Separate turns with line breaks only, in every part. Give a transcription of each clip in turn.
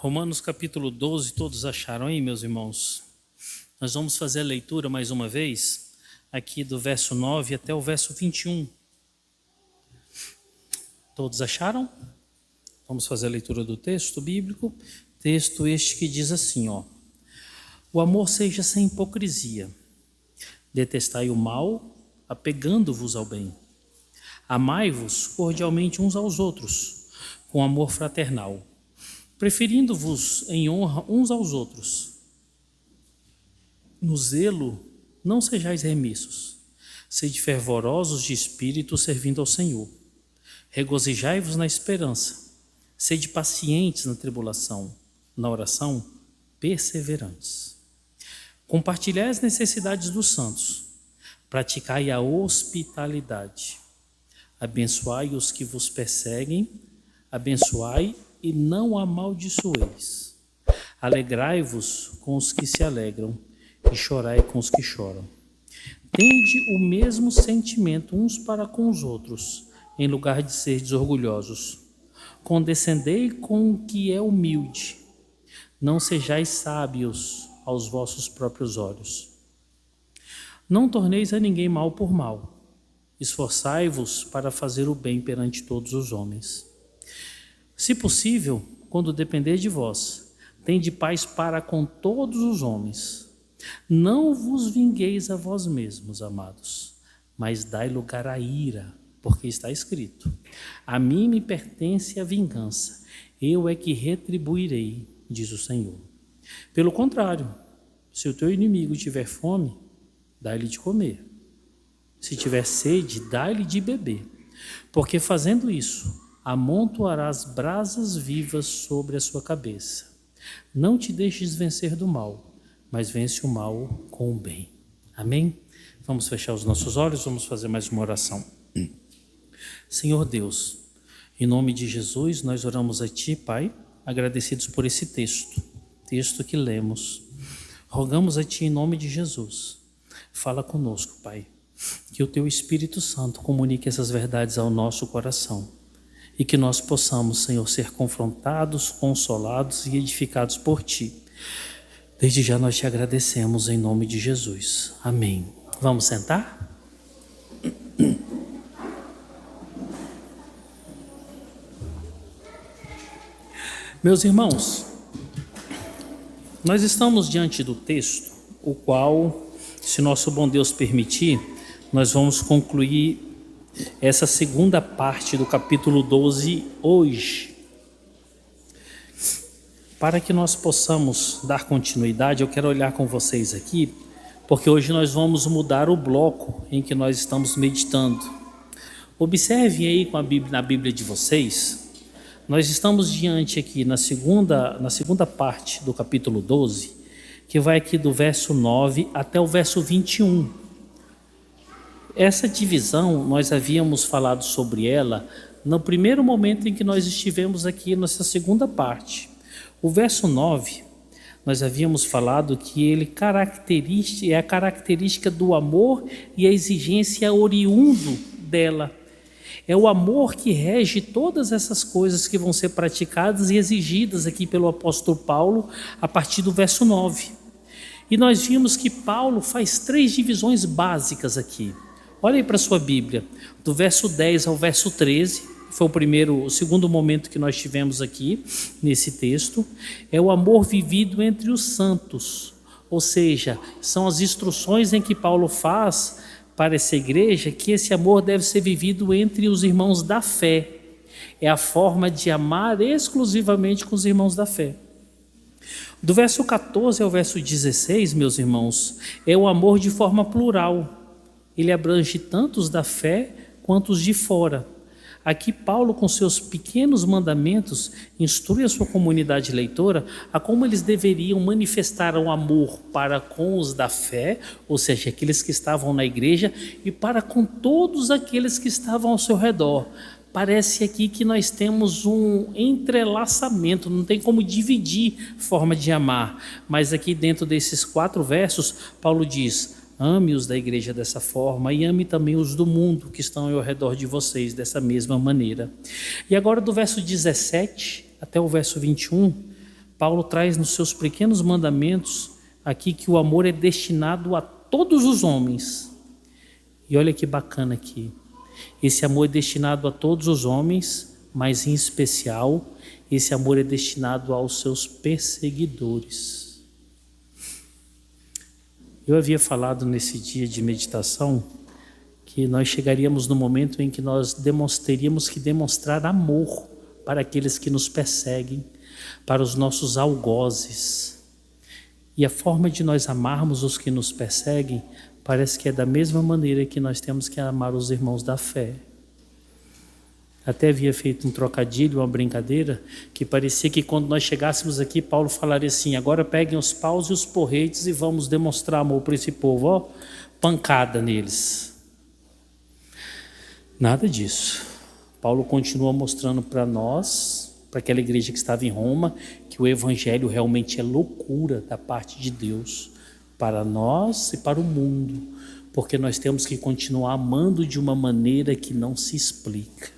Romanos capítulo 12, todos acharam aí, meus irmãos? Nós vamos fazer a leitura mais uma vez, aqui do verso 9 até o verso 21. Todos acharam? Vamos fazer a leitura do texto bíblico. Texto este que diz assim, ó: o amor seja sem hipocrisia. Detestai o mal, apegando-vos ao bem. Amai-vos cordialmente uns aos outros, com amor fraternal, preferindo-vos em honra uns aos outros. No zelo, não sejais remissos. Sede fervorosos de espírito, servindo ao Senhor. Regozijai-vos na esperança. Sede pacientes na tribulação. Na oração, perseverantes. Compartilhai as necessidades dos santos. Praticai a hospitalidade. Abençoai os que vos perseguem. Abençoai e não amaldiçoeis. Alegrai-vos com os que se alegram e chorai com os que choram. Tende o mesmo sentimento uns para com os outros, em lugar de serdes orgulhosos. Condescendei com o que é humilde. Não sejais sábios aos vossos próprios olhos. Não torneis a ninguém mal por mal. Esforçai-vos para fazer o bem perante todos os homens. Se possível, quando depender de vós, tende paz para com todos os homens. Não vos vingueis a vós mesmos, amados, mas dai lugar à ira, porque está escrito: a mim me pertence a vingança, eu é que retribuirei, diz o Senhor. Pelo contrário, se o teu inimigo tiver fome, dá-lhe de comer. Se tiver sede, dá-lhe de beber, porque fazendo isso, amontoarás brasas vivas sobre a sua cabeça. Não te deixes vencer do mal, mas vence o mal com o bem. Amém? Vamos fechar os nossos olhos, vamos fazer mais uma oração. Senhor Deus, em nome de Jesus, nós oramos a Ti, Pai, agradecidos por esse texto que lemos. Rogamos a Ti em nome de Jesus. Fala conosco, Pai, que o Teu Espírito Santo comunique essas verdades ao nosso coração. E que nós possamos, Senhor, ser confrontados, consolados e edificados por Ti. Desde já nós Te agradecemos em nome de Jesus. Amém. Vamos sentar? Meus irmãos, nós estamos diante do texto, o qual, se nosso bom Deus permitir, nós vamos concluir essa segunda parte do capítulo 12 hoje. Para que nós possamos dar continuidade, eu quero olhar com vocês aqui, porque hoje nós vamos mudar o bloco em que nós estamos meditando. Observem aí na Bíblia de vocês, nós estamos diante aqui na segunda parte do capítulo 12, que vai aqui do verso 9 até o verso 21. Essa divisão, nós havíamos falado sobre ela no primeiro momento em que nós estivemos aqui nessa segunda parte. O verso 9, nós havíamos falado que ele é a característica do amor e a exigência oriundo dela. É o amor que rege todas essas coisas que vão ser praticadas e exigidas aqui pelo apóstolo Paulo a partir do verso 9. E nós vimos que Paulo faz 3 divisões básicas aqui. Olha aí para a sua Bíblia, do verso 10 ao verso 13, foi o segundo momento que nós tivemos aqui nesse texto, é o amor vivido entre os santos, ou seja, são as instruções em que Paulo faz para essa igreja que esse amor deve ser vivido entre os irmãos da fé, é a forma de amar exclusivamente com os irmãos da fé. Do verso 14 ao verso 16, meus irmãos, é o amor de forma plural. Ele abrange tanto os da fé quanto os de fora. Aqui Paulo, com seus pequenos mandamentos, instrui a sua comunidade leitora a como eles deveriam manifestar o amor para com os da fé, ou seja, aqueles que estavam na igreja, e para com todos aqueles que estavam ao seu redor. Parece aqui que nós temos um entrelaçamento, não tem como dividir forma de amar. Mas aqui dentro desses 4 versos, Paulo diz: ame os da igreja dessa forma e ame também os do mundo que estão ao redor de vocês dessa mesma maneira. E agora do verso 17 até o verso 21, Paulo traz nos seus pequenos mandamentos aqui que o amor é destinado a todos os homens. E olha que bacana aqui. Esse amor é destinado a todos os homens, mas em especial, esse amor é destinado aos seus perseguidores. Eu havia falado nesse dia de meditação que nós chegaríamos no momento em que nós teríamos que demonstrar amor para aqueles que nos perseguem, para os nossos algozes. E a forma de nós amarmos os que nos perseguem parece que é da mesma maneira que nós temos que amar os irmãos da fé. Até havia feito um trocadilho, uma brincadeira, que parecia que quando nós chegássemos aqui, Paulo falaria assim: agora peguem os paus e os porretes e vamos demonstrar amor para esse povo, ó, pancada neles. Nada disso. Paulo continua mostrando para nós, para aquela igreja que estava em Roma, que o evangelho realmente é loucura da parte de Deus para nós e para o mundo, porque nós temos que continuar amando de uma maneira que não se explica.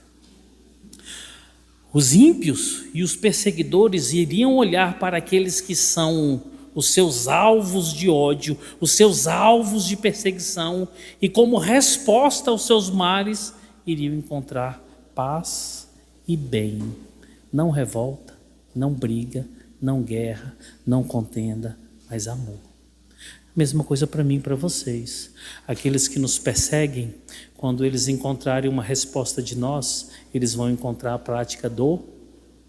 Os ímpios e os perseguidores iriam olhar para aqueles que são os seus alvos de ódio, os seus alvos de perseguição, e como resposta aos seus males, iriam encontrar paz e bem. Não revolta, não briga, não guerra, não contenda, mas amor. Mesma coisa para mim e para vocês. Aqueles que nos perseguem, quando eles encontrarem uma resposta de nós, eles vão encontrar a prática do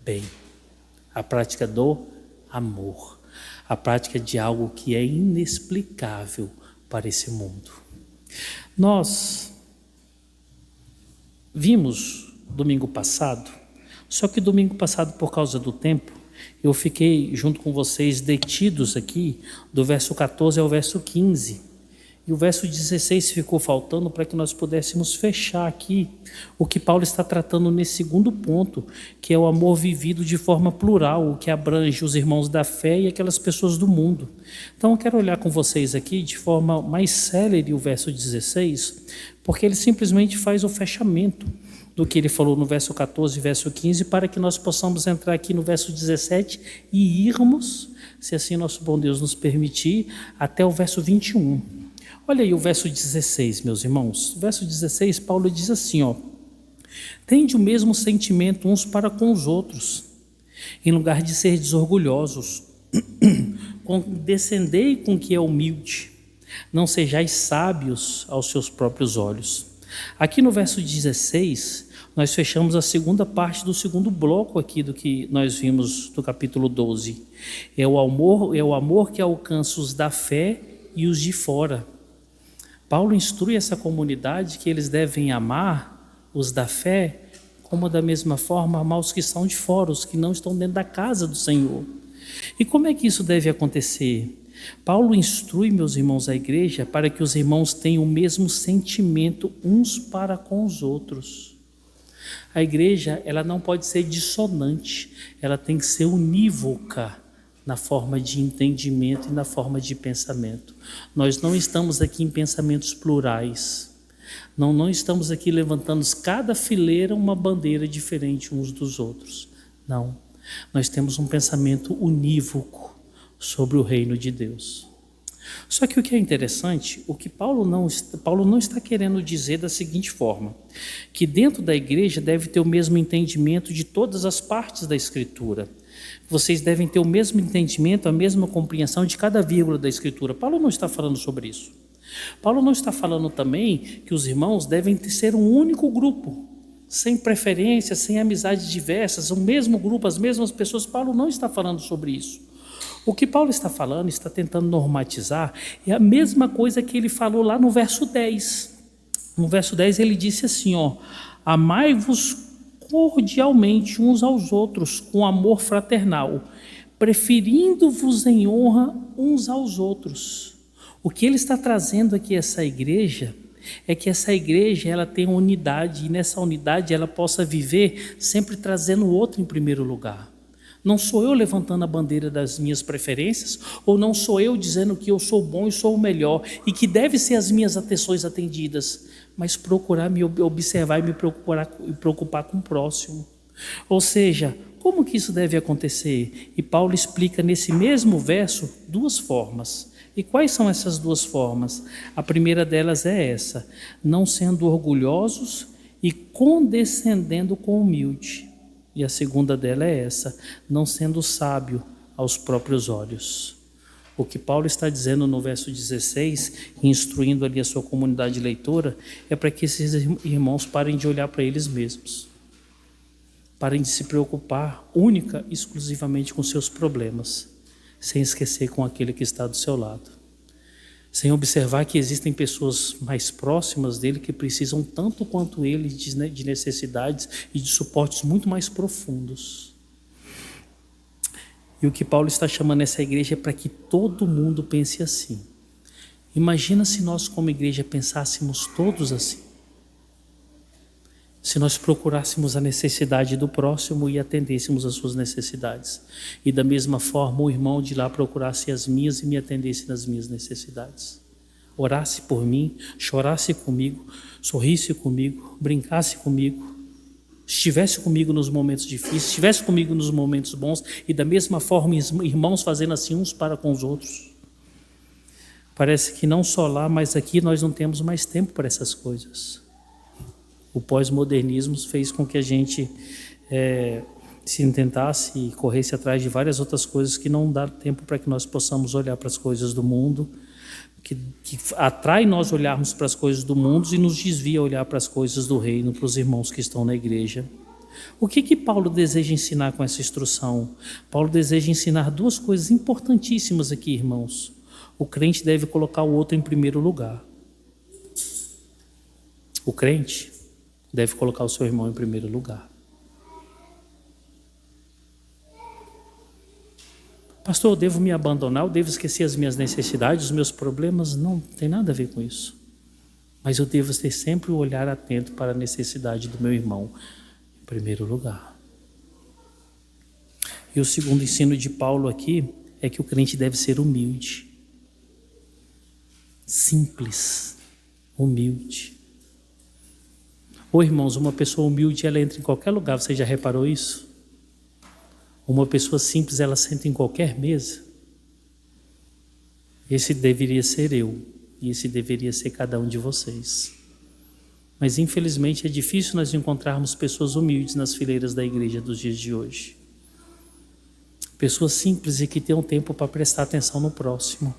bem, a prática do amor, a prática de algo que é inexplicável para esse mundo. Nós vimos domingo passado, só que domingo passado, por causa do tempo, eu fiquei junto com vocês detidos aqui do verso 14 ao verso 15. E o verso 16 ficou faltando para que nós pudéssemos fechar aqui o que Paulo está tratando nesse segundo ponto, que é o amor vivido de forma plural, o que abrange os irmãos da fé e aquelas pessoas do mundo. Então eu quero olhar com vocês aqui de forma mais célere o verso 16, porque ele simplesmente faz o fechamento do que ele falou no verso 14 e verso 15, para que nós possamos entrar aqui no verso 17 e irmos, se assim nosso bom Deus nos permitir, até o verso 21. Olha aí o verso 16, meus irmãos. O verso 16, Paulo diz assim, ó: tende o mesmo sentimento uns para com os outros, em lugar de ser desorgulhosos, condescendei com o que é humilde, não sejais sábios aos seus próprios olhos. Aqui no verso 16, nós fechamos a segunda parte do segundo bloco aqui do que nós vimos do capítulo 12. É o amor que alcança os da fé e os de fora. Paulo instrui essa comunidade que eles devem amar os da fé, como da mesma forma amar os que são de fora, os que não estão dentro da casa do Senhor. E como é que isso deve acontecer? Paulo instrui, meus irmãos, a igreja para que os irmãos tenham o mesmo sentimento uns para com os outros. A igreja, ela não pode ser dissonante, ela tem que ser unívoca na forma de entendimento e na forma de pensamento. Nós não estamos aqui em pensamentos plurais, não estamos aqui levantando cada fileira uma bandeira diferente uns dos outros. Não, nós temos um pensamento unívoco sobre o reino de Deus. Só que o que é interessante, o que Paulo não está querendo dizer da seguinte forma, que dentro da igreja deve ter o mesmo entendimento de todas as partes da Escritura. Vocês devem ter o mesmo entendimento, a mesma compreensão de cada vírgula da Escritura. Paulo não está falando sobre isso. Paulo não está falando também que os irmãos devem ser um único grupo, sem preferências, sem amizades diversas, o mesmo grupo, as mesmas pessoas. Paulo não está falando sobre isso. O que Paulo está falando, está tentando normatizar, é a mesma coisa que ele falou lá no verso 10. No verso 10 ele disse assim, ó: amai-vos cordialmente uns aos outros com amor fraternal, preferindo-vos em honra uns aos outros. O que ele está trazendo aqui a essa igreja é que essa igreja ela tem uma unidade, e nessa unidade ela possa viver sempre trazendo o outro em primeiro lugar. Não sou eu levantando a bandeira das minhas preferências, ou não sou eu dizendo que eu sou bom e sou o melhor, e que deve ser as minhas atenções atendidas, mas procurar me observar e me preocupar com o próximo. Ou seja, como que isso deve acontecer? E Paulo explica nesse mesmo verso duas formas. E quais são essas duas formas? A primeira delas é essa: não sendo orgulhosos e condescendendo com o humilde. E a segunda dela é essa: não sendo sábio aos próprios olhos. O que Paulo está dizendo no verso 16, instruindo ali a sua comunidade leitora, é para que esses irmãos parem de olhar para eles mesmos. Parem de se preocupar única e exclusivamente com seus problemas, sem esquecer com aquele que está do seu lado. Sem observar que existem pessoas mais próximas dele que precisam tanto quanto ele de necessidades e de suportes muito mais profundos. E o que Paulo está chamando essa igreja é para que todo mundo pense assim. Imagina se nós como igreja pensássemos todos assim. Se nós procurássemos a necessidade do próximo e atendêssemos às suas necessidades. E da mesma forma o irmão de lá procurasse as minhas e me atendesse nas minhas necessidades. Orasse por mim, chorasse comigo, sorrisse comigo, brincasse comigo. Estivesse comigo nos momentos difíceis, estivesse comigo nos momentos bons, e da mesma forma irmãos fazendo assim uns para com os outros. Parece que não só lá, mas aqui nós não temos mais tempo para essas coisas. O pós-modernismo fez com que a gente se tentasse e corresse atrás de várias outras coisas que não dá tempo para que nós possamos olhar para as coisas do mundo, que atrai nós olharmos para as coisas do mundo e nos desvia a olhar para as coisas do reino, para os irmãos que estão na igreja. O que Paulo deseja ensinar com essa instrução? Paulo deseja ensinar duas coisas importantíssimas aqui, irmãos. O crente deve colocar o outro em primeiro lugar. O crente deve colocar o seu irmão em primeiro lugar. Pastor, eu devo me abandonar, eu devo esquecer as minhas necessidades, os meus problemas? Não tem nada a ver com isso. Mas eu devo ter sempre o olhar atento para a necessidade do meu irmão, em primeiro lugar. E o segundo ensino de Paulo aqui é que o crente deve ser humilde. Simples, humilde. Ô irmãos, uma pessoa humilde, ela entra em qualquer lugar, você já reparou isso? Uma pessoa simples, ela senta em qualquer mesa. Esse deveria ser eu, e esse deveria ser cada um de vocês. Mas infelizmente é difícil nós encontrarmos pessoas humildes nas fileiras da igreja dos dias de hoje. Pessoas simples e que tenham tempo para prestar atenção no próximo.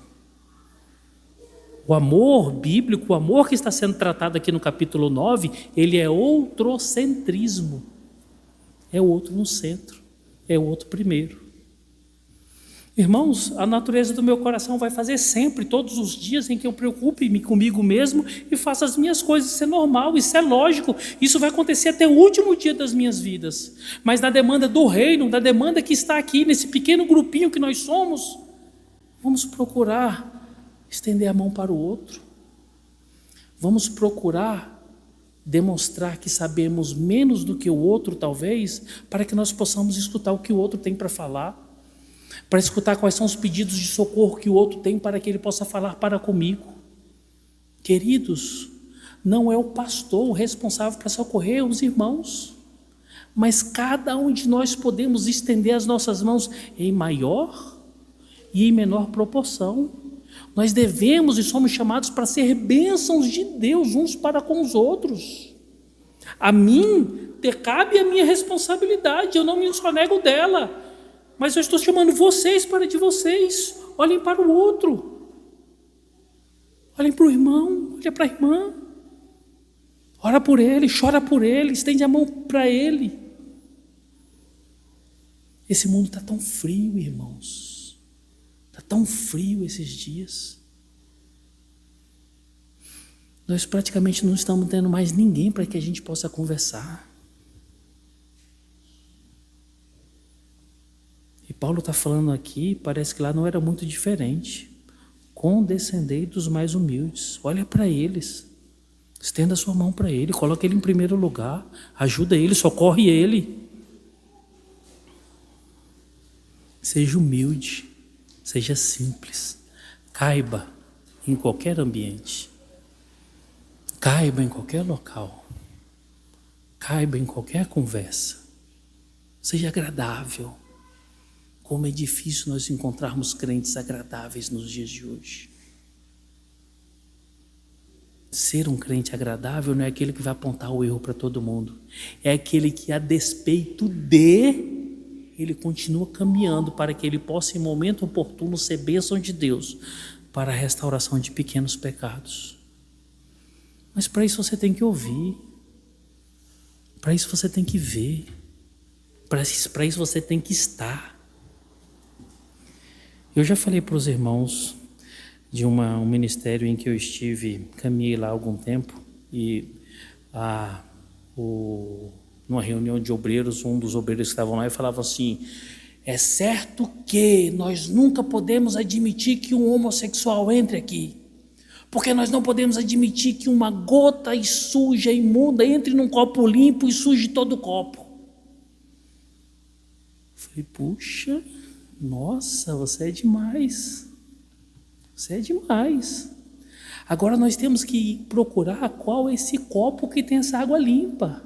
O amor bíblico, o amor que está sendo tratado aqui no capítulo 9, ele é outrocentrismo. É o outro no centro. É o outro primeiro. Irmãos, a natureza do meu coração vai fazer sempre, todos os dias em que eu preocupe-me comigo mesmo e faça as minhas coisas. Isso é normal, isso é lógico. Isso vai acontecer até o último dia das minhas vidas. Mas na demanda do reino, da demanda que está aqui, nesse pequeno grupinho que nós somos, vamos procurar estender a mão para o outro. Vamos procurar demonstrar que sabemos menos do que o outro, talvez, para que nós possamos escutar o que o outro tem para falar, para escutar quais são os pedidos de socorro que o outro tem, para que ele possa falar para comigo. Queridos, não é o pastor o responsável para socorrer os irmãos, mas cada um de nós podemos estender as nossas mãos em maior e em menor proporção. Nós devemos e somos chamados para ser bênçãos de Deus uns para com os outros. A mim cabe a minha responsabilidade, eu não me sonego dela, mas eu estou chamando vocês para de vocês. Olhem para o outro, olhem para o irmão, olhem para a irmã, ora por ele, chora por ele, estende a mão para ele. Esse mundo está tão frio, irmãos. Está tão frio esses dias. Nós praticamente não estamos tendo mais ninguém para que a gente possa conversar. E Paulo está falando aqui, parece que lá não era muito diferente. Condescendei dos mais humildes. Olha para eles. Estenda a sua mão para ele. Coloca ele em primeiro lugar. Ajuda ele, socorre ele. Seja humilde. Seja simples, caiba em qualquer ambiente, caiba em qualquer local, caiba em qualquer conversa. Seja agradável. Como é difícil nós encontrarmos crentes agradáveis nos dias de hoje. Ser um crente agradável não é aquele que vai apontar o erro para todo mundo. É aquele que, a despeito ele continua caminhando para que ele possa, em momento oportuno, ser bênção de Deus para a restauração de pequenos pecados. Mas para isso você tem que ouvir. Para isso você tem que ver. Para isso você tem que estar. Eu já falei para os irmãos de um ministério em que eu estive, caminhei lá há algum tempo, e numa reunião de obreiros, um dos obreiros que estavam lá falava assim: é certo que nós nunca podemos admitir que um homossexual entre aqui, porque nós não podemos admitir que uma gota suja, imunda, entre num copo limpo e suje todo o copo. Falei, puxa, nossa, você é demais. Você é demais. Agora nós temos que procurar qual é esse copo que tem essa água limpa.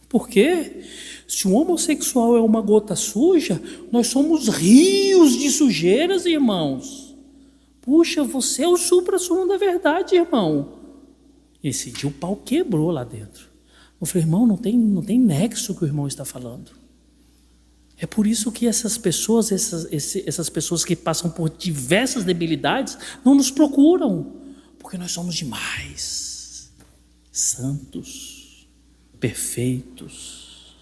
Por quê? Se um homossexual é uma gota suja, nós somos rios de sujeiras, irmãos. Puxa, você é o supra-sumo da verdade, irmão. Esse dia o pau quebrou lá dentro. Eu falei, irmão, não tem nexo que o irmão está falando. É por isso que essas pessoas, essas pessoas que passam por diversas debilidades, não nos procuram, porque nós somos demais, santos, perfeitos.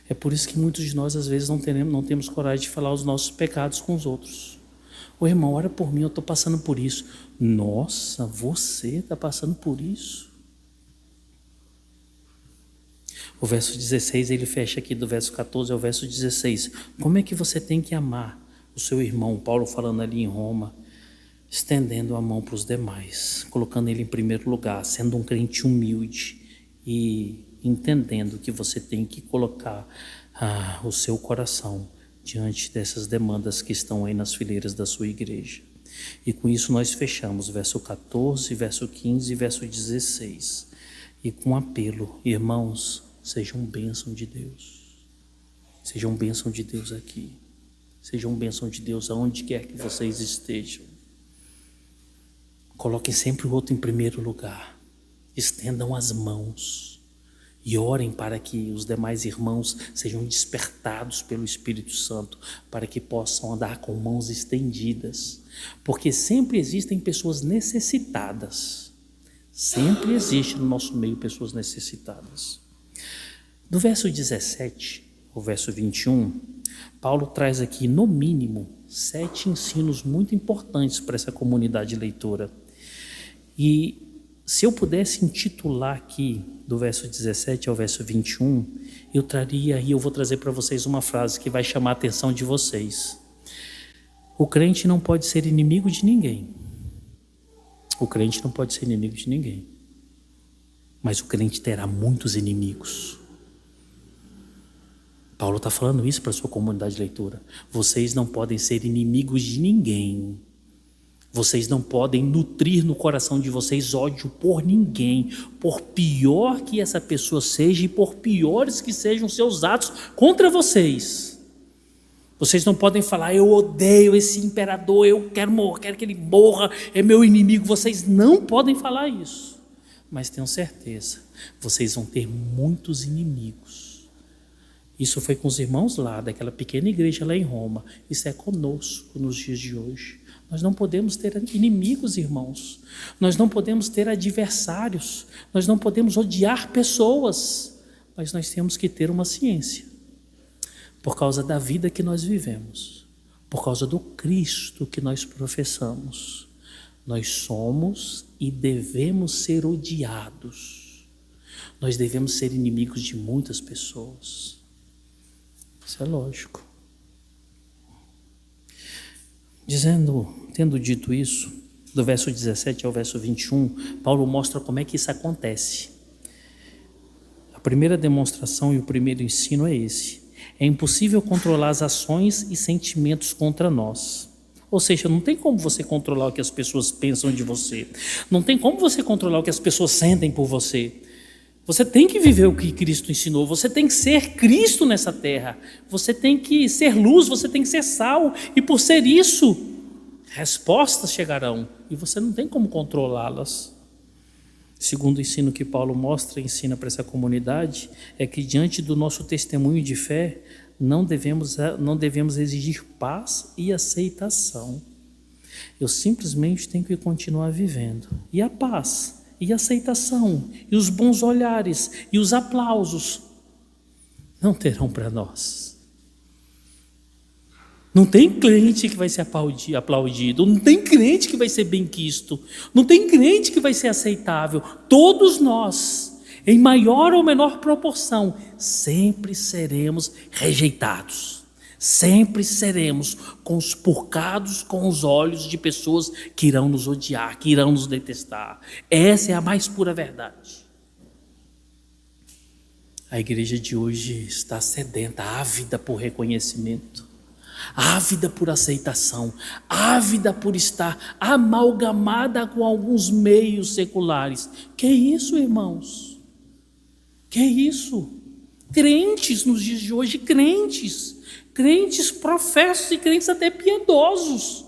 É por isso que muitos de nós às vezes não temos coragem de falar os nossos pecados com os outros. Ô irmão, ora por mim, eu estou passando por isso. Nossa, você está passando por isso? O verso 16, ele fecha aqui do verso 14 ao verso 16. Como é que você tem que amar o seu irmão? Paulo falando ali em Roma, estendendo a mão para os demais, colocando ele em primeiro lugar, sendo um crente humilde e entendendo que você tem que colocar o seu coração diante dessas demandas que estão aí nas fileiras da sua igreja. E com isso nós fechamos verso 14, verso 15 e verso 16. E com apelo, irmãos, sejam bênção de Deus. Sejam bênção de Deus aqui. Sejam bênção de Deus aonde quer que vocês estejam. Coloquem sempre o outro em primeiro lugar. Estendam as mãos e orem para que os demais irmãos sejam despertados pelo Espírito Santo, para que possam andar com mãos estendidas. Porque sempre existem pessoas necessitadas. Sempre existe no nosso meio pessoas necessitadas. Do verso 17 ao verso 21, Paulo traz aqui, no mínimo, 7 ensinos muito importantes para essa comunidade leitora. E se eu pudesse intitular aqui, do verso 17 ao verso 21, eu vou trazer para vocês uma frase que vai chamar a atenção de vocês. O crente não pode ser inimigo de ninguém. O crente não pode ser inimigo de ninguém. Mas o crente terá muitos inimigos. Paulo está falando isso para a sua comunidade de leitura. Vocês não podem ser inimigos de ninguém. Vocês não podem nutrir no coração de vocês ódio por ninguém, por pior que essa pessoa seja e por piores que sejam seus atos contra vocês. Vocês não podem falar, eu odeio esse imperador, eu quero que ele morra, é meu inimigo. Vocês não podem falar isso. Mas tenham certeza, vocês vão ter muitos inimigos. Isso foi com os irmãos lá, daquela pequena igreja lá em Roma. Isso é conosco nos dias de hoje. Nós não podemos ter inimigos, irmãos. Nós não podemos ter adversários. Nós não podemos odiar pessoas. Mas nós temos que ter uma ciência. Por causa da vida que nós vivemos. Por causa do Cristo que nós professamos. Nós somos e devemos ser odiados. Nós devemos ser inimigos de muitas pessoas. Isso é lógico. Tendo dito isso, do verso 17 ao verso 21, Paulo mostra como é que isso acontece. A primeira demonstração e o primeiro ensino é esse. É impossível controlar as ações e sentimentos contra nós. Ou seja, não tem como você controlar o que as pessoas pensam de você. Não tem como você controlar o que as pessoas sentem por você. Você tem que viver o que Cristo ensinou, você tem que ser Cristo nessa terra, você tem que ser luz, você tem que ser sal, e por ser isso, respostas chegarão, e você não tem como controlá-las. Segundo o ensino que Paulo mostra e ensina para essa comunidade, é que diante do nosso testemunho de fé, não devemos exigir paz e aceitação. Eu simplesmente tenho que continuar vivendo. E a paz, e a aceitação, e os bons olhares, e os aplausos, não terão para nós. Não tem crente que vai ser aplaudido, não tem crente que vai ser benquisto, não tem crente que vai ser aceitável. Todos nós, em maior ou menor proporção, sempre seremos rejeitados. Sempre seremos conspurcados com os olhos de pessoas que irão nos odiar, que irão nos detestar. Essa é a mais pura verdade. A igreja de hoje está sedenta, ávida por reconhecimento, ávida por aceitação, ávida por estar amalgamada com alguns meios seculares. Que isso, irmãos? Que isso? Crentes nos dias de hoje, crentes professos e crentes até piedosos,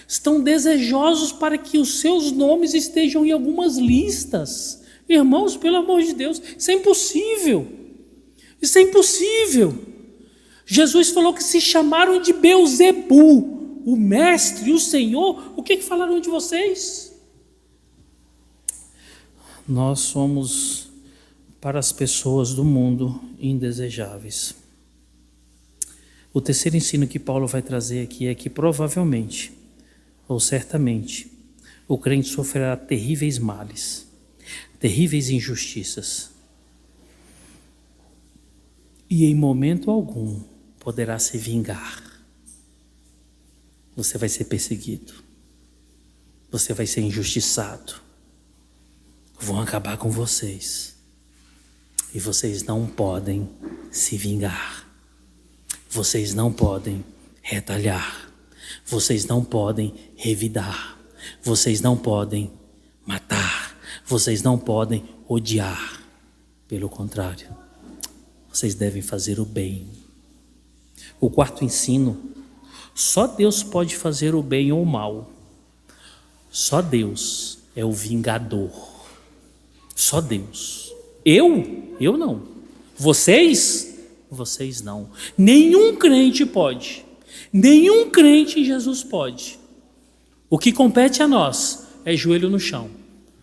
estão desejosos para que os seus nomes estejam em algumas listas. Irmãos, pelo amor de Deus, isso é impossível. Isso é impossível. Jesus falou que se chamaram de Beelzebu, o mestre, o Senhor. O que falaram de vocês? Nós somos, para as pessoas do mundo, indesejáveis. O terceiro ensino que Paulo vai trazer aqui é que provavelmente, ou certamente, o crente sofrerá terríveis males, terríveis injustiças. E em momento algum poderá se vingar. Você vai ser perseguido. Você vai ser injustiçado. Vão acabar com vocês. E vocês não podem se vingar. Vocês não podem retalhar. Vocês não podem revidar. Vocês não podem matar. Vocês não podem odiar. Pelo contrário, vocês devem fazer o bem. O quarto ensino: só Deus pode fazer o bem ou o mal. Só Deus é o vingador. Só Deus. Eu não. Vocês não. Nenhum crente pode. Nenhum crente em Jesus pode. O que compete a nós é joelho no chão.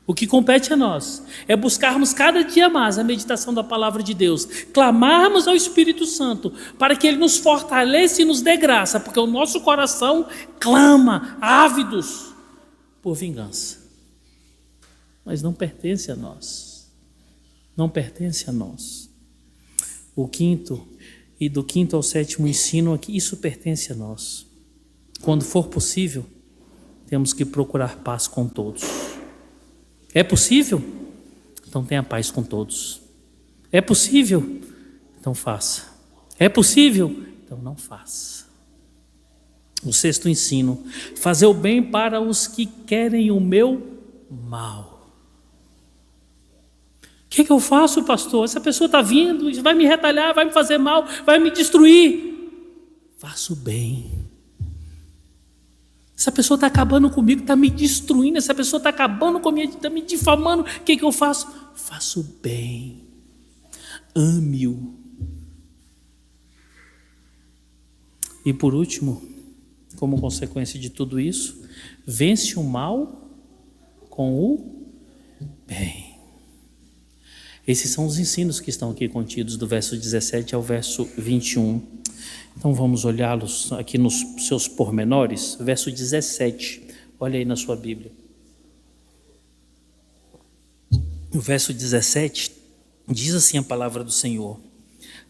O que compete a nós é buscarmos cada dia mais a meditação da palavra de Deus, clamarmos ao Espírito Santo para que Ele nos fortaleça e nos dê graça, porque o nosso coração clama, ávidos por vingança. Mas não pertence a nós. Não pertence a nós. O quinto, e do quinto ao sétimo ensino aqui, isso pertence a nós. Quando for possível, temos que procurar paz com todos. É possível? Então tenha paz com todos. É possível? Então faça. É possível? Então não faça. O sexto ensino: fazer o bem para os que querem o meu mal. O que eu faço, pastor? Essa pessoa está vindo, vai me retalhar, vai me fazer mal, vai me destruir. Faça o bem. Essa pessoa está acabando comigo, está me destruindo. Essa pessoa está acabando comigo, está me difamando. O que eu faço? Faço o bem. Ame-o. E por último, como consequência de tudo isso, vence o mal com o bem. Esses são os ensinos que estão aqui contidos do verso 17 ao verso 21. Então vamos olhá-los aqui nos seus pormenores. Verso 17, olha aí na sua Bíblia. O verso 17 diz assim a palavra do Senhor: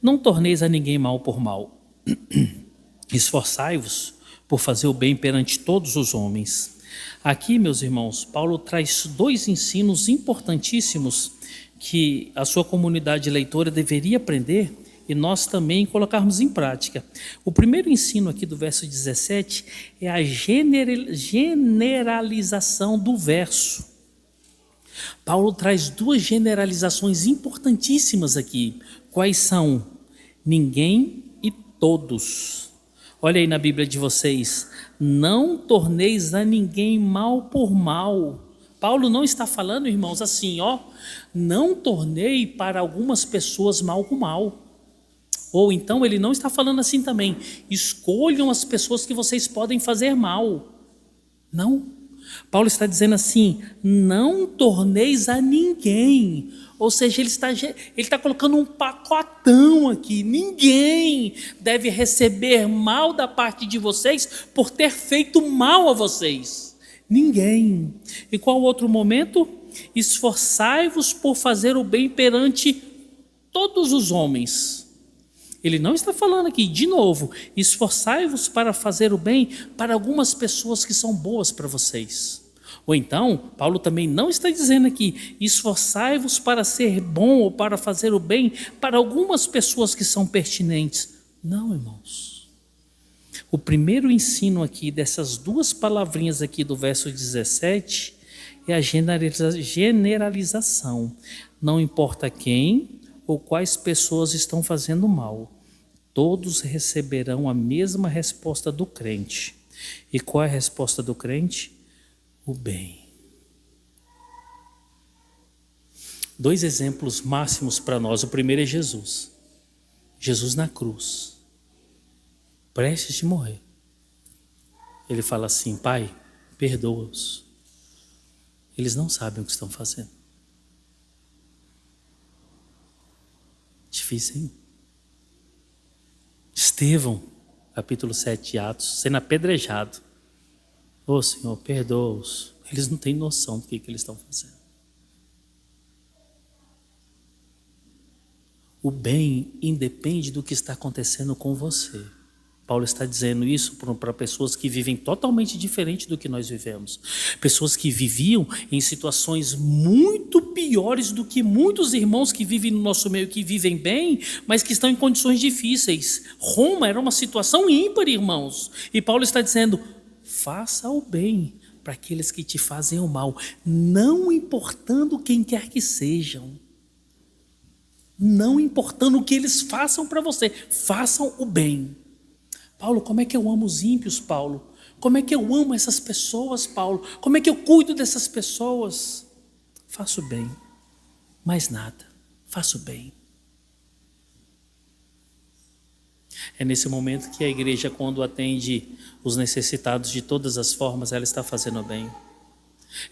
não torneis a ninguém mal por mal. Esforçai-vos por fazer o bem perante todos os homens. Aqui, meus irmãos, Paulo traz dois ensinos importantíssimos que a sua comunidade leitora deveria aprender e nós também colocarmos em prática. O primeiro ensino aqui do verso 17 é a generalização do verso. Paulo traz duas generalizações importantíssimas aqui. Quais são? Ninguém e todos. Olha aí na Bíblia de vocês. Não torneis a ninguém mal por mal. Paulo não está falando, irmãos, assim, ó. Não tornei para algumas pessoas mal com mal. Ou então ele não está falando assim também. Escolham as pessoas que vocês podem fazer mal. Não. Paulo está dizendo assim: não torneis a ninguém. Ou seja, ele está colocando um pacotão aqui. Ninguém deve receber mal da parte de vocês por ter feito mal a vocês. Ninguém. E qual outro momento? Esforçai-vos por fazer o bem perante todos os homens. Ele não está falando aqui, de novo, esforçai-vos para fazer o bem para algumas pessoas que são boas para vocês. Ou então, Paulo também não está dizendo aqui, esforçai-vos para ser bom ou para fazer o bem para algumas pessoas que são pertinentes. Não, irmãos. O primeiro ensino aqui dessas duas palavrinhas aqui do verso 17 é a generalização. Não importa quem ou quais pessoas estão fazendo mal, todos receberão a mesma resposta do crente. E qual é a resposta do crente? O bem. Dois exemplos máximos para nós. O primeiro é Jesus. Jesus na cruz, prestes de morrer. Ele fala assim: Pai, perdoa-os. Eles não sabem o que estão fazendo. Difícil, hein? Estevão, capítulo 7 de Atos, sendo apedrejado. Ô Senhor, perdoa-os. Eles não têm noção do que eles estão fazendo. O bem independe do que está acontecendo com você. Paulo está dizendo isso para pessoas que vivem totalmente diferente do que nós vivemos. Pessoas que viviam em situações muito piores do que muitos irmãos que vivem no nosso meio, que vivem bem, mas que estão em condições difíceis. Roma era uma situação ímpar, irmãos. E Paulo está dizendo: faça o bem para aqueles que te fazem o mal, não importando quem quer que sejam. Não importando o que eles façam para você, façam o bem. Paulo, como é que eu amo os ímpios, Paulo? Como é que eu amo essas pessoas, Paulo? Como é que eu cuido dessas pessoas? Faço bem, mais nada, faço bem. É nesse momento que a igreja, quando atende os necessitados de todas as formas, ela está fazendo bem.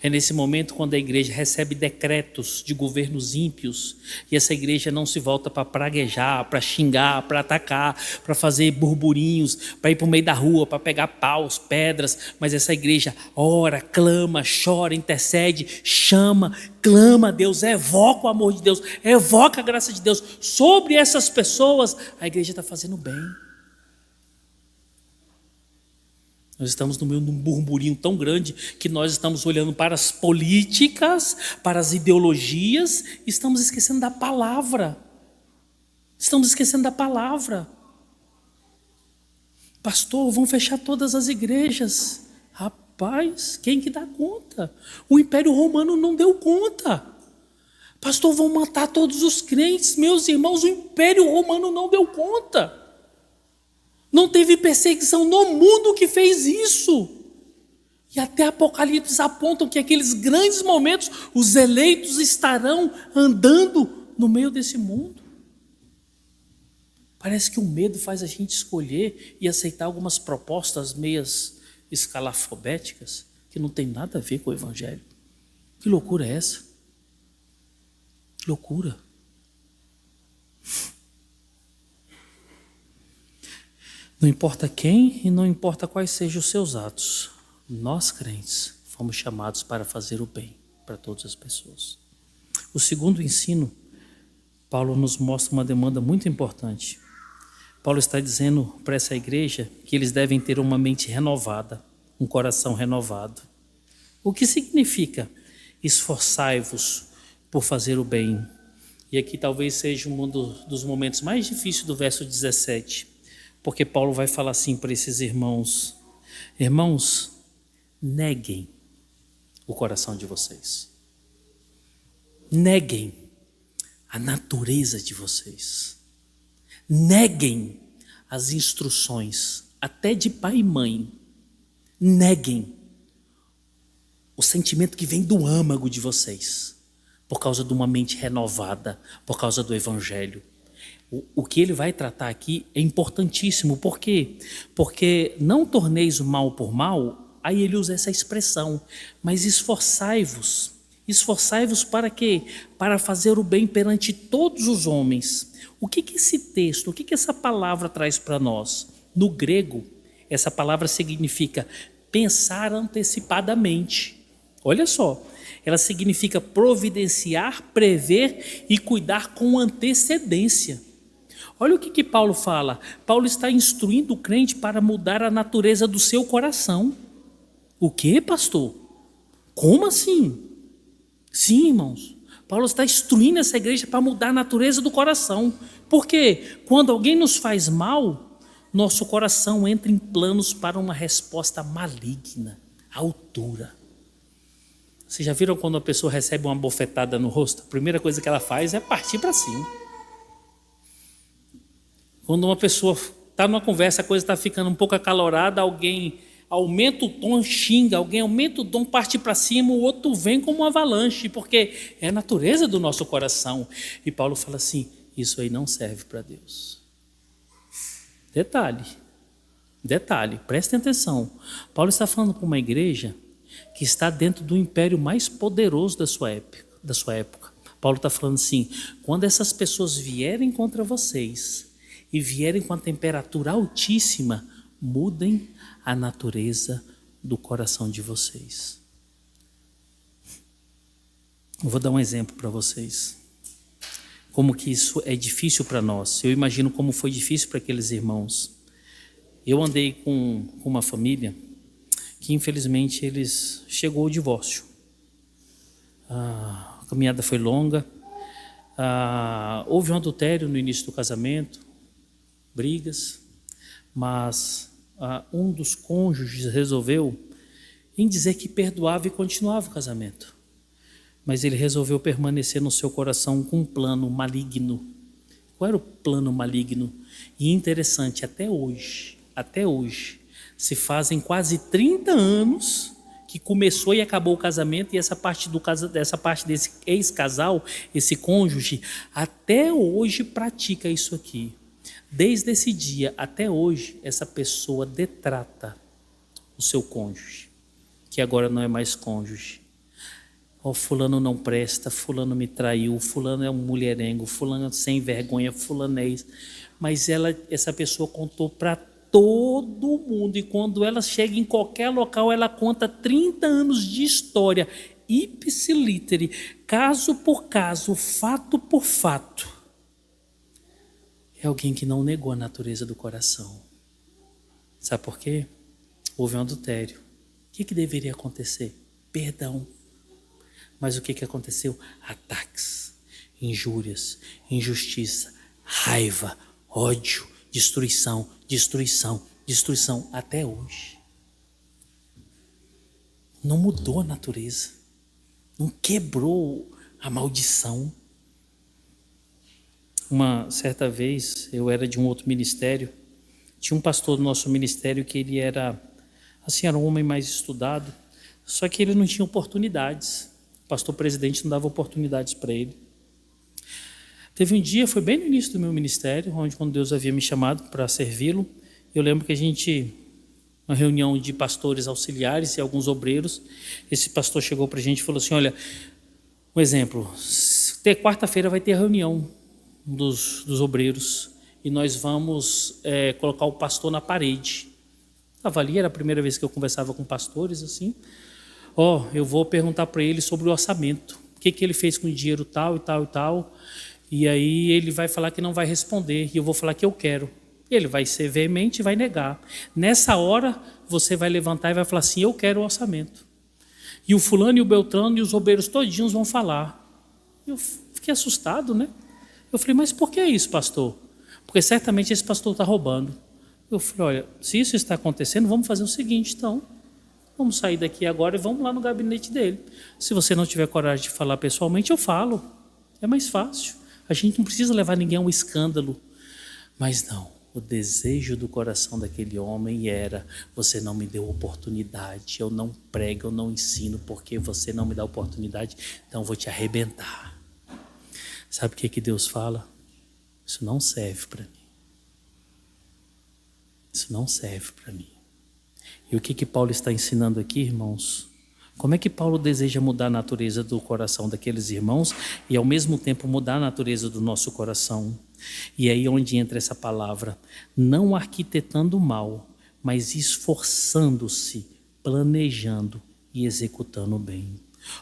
É nesse momento quando a igreja recebe decretos de governos ímpios e essa igreja não se volta para praguejar, para xingar, para atacar, para fazer burburinhos, para ir para o meio da rua, para pegar paus, pedras, mas essa igreja ora, clama, chora, intercede, chama, clama a Deus, evoca o amor de Deus, evoca a graça de Deus sobre essas pessoas. A igreja está fazendo bem. Nós estamos no meio de um burburinho tão grande que nós estamos olhando para as políticas, para as ideologias, e estamos esquecendo da palavra. Estamos esquecendo da palavra. Pastor, vão fechar todas as igrejas. Rapaz, quem que dá conta? O Império Romano não deu conta. Pastor, vão matar todos os crentes. Meus irmãos, o Império Romano não deu conta. Não teve perseguição no mundo que fez isso. E até Apocalipse apontam que aqueles grandes momentos, os eleitos estarão andando no meio desse mundo. Parece que o medo faz a gente escolher e aceitar algumas propostas meias escalafobéticas que não tem nada a ver com o Evangelho. Que loucura é essa? Que loucura. Não importa quem e não importa quais sejam os seus atos, nós crentes fomos chamados para fazer o bem para todas as pessoas. O segundo ensino, Paulo nos mostra uma demanda muito importante. Paulo está dizendo para essa igreja que eles devem ter uma mente renovada, um coração renovado. O que significa esforçai-vos por fazer o bem? E aqui talvez seja um dos momentos mais difíceis do verso 17. Porque Paulo vai falar assim para esses irmãos: irmãos, neguem o coração de vocês. neguem a natureza de vocês. Neguem as instruções, até de pai e mãe. Neguem o sentimento que vem do âmago de vocês, por causa de uma mente renovada, por causa do Evangelho. O que ele vai tratar aqui é importantíssimo. Por quê? Porque não torneis o mal por mal, aí ele usa essa expressão, mas esforçai-vos. Esforçai-vos para quê? Para fazer o bem perante todos os homens. O que esse texto, o que essa palavra traz para nós? No grego, essa palavra significa pensar antecipadamente. Olha só, ela significa providenciar, prever e cuidar com antecedência. Olha o que Paulo fala. Paulo está instruindo o crente para mudar a natureza do seu coração. O que, pastor? Como assim? Sim, irmãos. Paulo está instruindo essa igreja para mudar a natureza do coração. Porque quando alguém nos faz mal, nosso coração entra em planos para uma resposta maligna, à altura. Vocês já viram quando a pessoa recebe uma bofetada no rosto? A primeira coisa que ela faz é partir para cima. Quando uma pessoa está numa conversa, a coisa está ficando um pouco acalorada, alguém aumenta o tom, xinga, alguém aumenta o tom, parte para cima, o outro vem como uma avalanche, porque é a natureza do nosso coração. E Paulo fala assim, isso aí não serve para Deus. Detalhe, prestem atenção. Paulo está falando para uma igreja que está dentro do império mais poderoso da sua época. Paulo está falando assim, quando essas pessoas vierem contra vocês e vierem com a temperatura altíssima, mudem a natureza do coração de vocês. Eu vou dar um exemplo para vocês. Como que isso é difícil para nós. Eu imagino como foi difícil para aqueles irmãos. Eu andei com uma família que infelizmente chegou ao divórcio. A caminhada foi longa. Houve um adultério no início do casamento, brigas, mas um dos cônjuges resolveu em dizer que perdoava e continuava o casamento. Mas ele resolveu permanecer no seu coração com um plano maligno. Qual era o plano maligno? E interessante, até hoje, se fazem quase 30 anos que começou e acabou o casamento, e essa parte desse ex-casal, esse cônjuge, até hoje pratica isso aqui. Desde esse dia até hoje, essa pessoa detrata o seu cônjuge, que agora não é mais cônjuge. Fulano não presta, fulano me traiu, fulano é um mulherengo, fulano é sem vergonha, fulano é isso. Mas essa pessoa contou para todo mundo, e quando ela chega em qualquer local, ela conta 30 anos de história, ipsilítere, caso por caso, fato por fato. É alguém que não negou a natureza do coração. Sabe por quê? Houve um adultério. O que deveria acontecer? Perdão. Mas o que aconteceu? Ataques, injúrias, injustiça, raiva, ódio, destruição, até hoje. Não mudou a natureza. Não quebrou a maldição. Uma certa vez, eu era de um outro ministério, tinha um pastor do nosso ministério que ele era um homem mais estudado, só que ele não tinha oportunidades. O pastor presidente não dava oportunidades para ele. Teve um dia, foi bem no início do meu ministério, quando Deus havia me chamado para servi-lo, eu lembro que uma reunião de pastores auxiliares e alguns obreiros, esse pastor chegou para a gente e falou assim, olha, um exemplo, quarta-feira vai ter a reunião dos obreiros e nós vamos colocar o pastor na parede. Estava ali, era a primeira vez que eu conversava com pastores assim. Eu vou perguntar para ele sobre o orçamento, o que ele fez com o dinheiro tal e tal e tal, e aí ele vai falar que não vai responder, e eu vou falar que eu quero. Ele vai ser veemente e vai negar. Nessa hora, você vai levantar e vai falar assim, eu quero o orçamento. E o fulano e o beltrano e os obreiros todinhos vão falar. Eu fiquei assustado, né? Eu falei, mas por que isso, pastor? Porque certamente esse pastor está roubando. Eu falei, olha, se isso está acontecendo, vamos fazer o seguinte, então. Vamos sair daqui agora e vamos lá no gabinete dele. Se você não tiver coragem de falar pessoalmente, eu falo. É mais fácil. A gente não precisa levar ninguém a um escândalo. Mas não, o desejo do coração daquele homem era: você não me deu oportunidade, eu não prego, eu não ensino porque você não me dá oportunidade, então eu vou te arrebentar. Sabe o que Deus fala? Isso não serve para mim. Isso não serve para mim. E o que Paulo está ensinando aqui, irmãos? Como é que Paulo deseja mudar a natureza do coração daqueles irmãos e ao mesmo tempo mudar a natureza do nosso coração? E aí onde entra essa palavra: não arquitetando o mal, mas esforçando-se, planejando e executando o bem.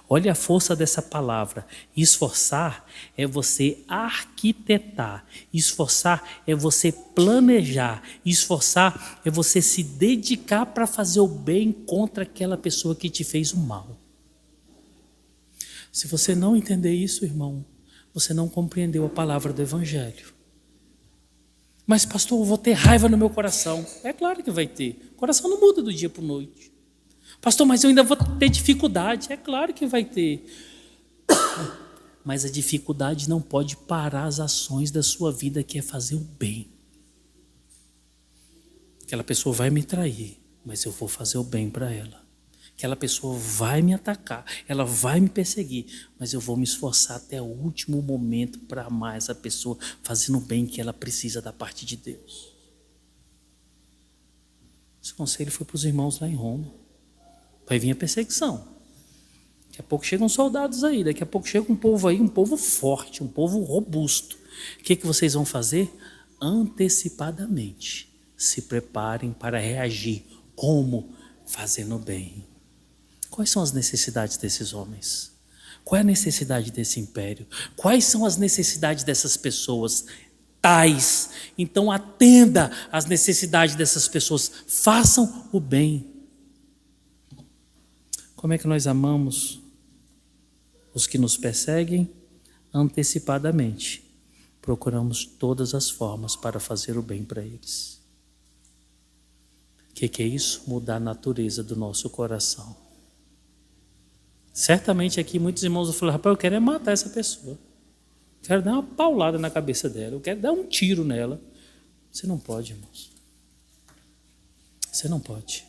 Olha a força dessa palavra. Esforçar é você arquitetar. Esforçar é você planejar. Esforçar é você se dedicar para fazer o bem contra aquela pessoa que te fez o mal. Se você não entender isso, irmão, você não compreendeu a palavra do Evangelho. Mas pastor, eu vou ter raiva no meu coração. É claro que vai ter. O coração não muda do dia para a noite. Pastor, mas eu ainda vou ter dificuldade. É claro que vai ter. Mas a dificuldade não pode parar as ações da sua vida, que é fazer o bem. Aquela pessoa vai me trair, mas eu vou fazer o bem para ela. Aquela pessoa vai me atacar, ela vai me perseguir, mas eu vou me esforçar até o último momento para amar essa pessoa, fazendo o bem que ela precisa da parte de Deus. Esse conselho foi para os irmãos lá em Roma. Vai vir a perseguição. Daqui a pouco chegam soldados aí, daqui a pouco chega um povo aí, um povo forte, um povo robusto. O que vocês vão fazer? Antecipadamente, se preparem para reagir. Como? Fazendo bem. Quais são as necessidades desses homens? Qual é a necessidade desse império? Quais são as necessidades dessas pessoas? Tais. Então atenda às necessidades dessas pessoas. Façam o bem. Como é que nós amamos os que nos perseguem? Antecipadamente. Procuramos todas as formas para fazer o bem para eles. O que é isso? Mudar a natureza do nosso coração. Certamente aqui muitos irmãos vão falar: rapaz, eu quero é matar essa pessoa. Quero dar uma paulada na cabeça dela. Eu quero dar um tiro nela. Você não pode, irmãos. Você não pode.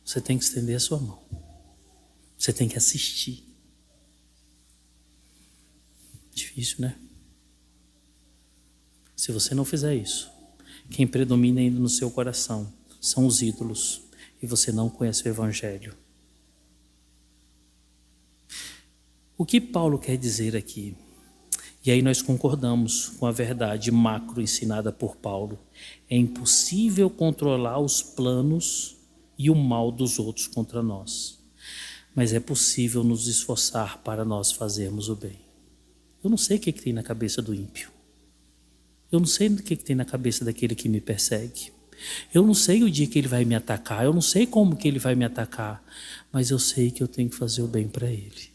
Você tem que estender a sua mão. Você tem que assistir. Difícil, né? Se você não fizer isso, quem predomina ainda no seu coração são os ídolos. E você não conhece o Evangelho. O que Paulo quer dizer aqui? E aí nós concordamos com a verdade macro ensinada por Paulo. É impossível controlar os planos e o mal dos outros contra nós. Mas é possível nos esforçar para nós fazermos o bem. Eu não sei o que tem na cabeça do ímpio. Eu não sei o que tem na cabeça daquele que me persegue. Eu não sei o dia que ele vai me atacar. Eu não sei como que ele vai me atacar. Mas eu sei que eu tenho que fazer o bem para ele.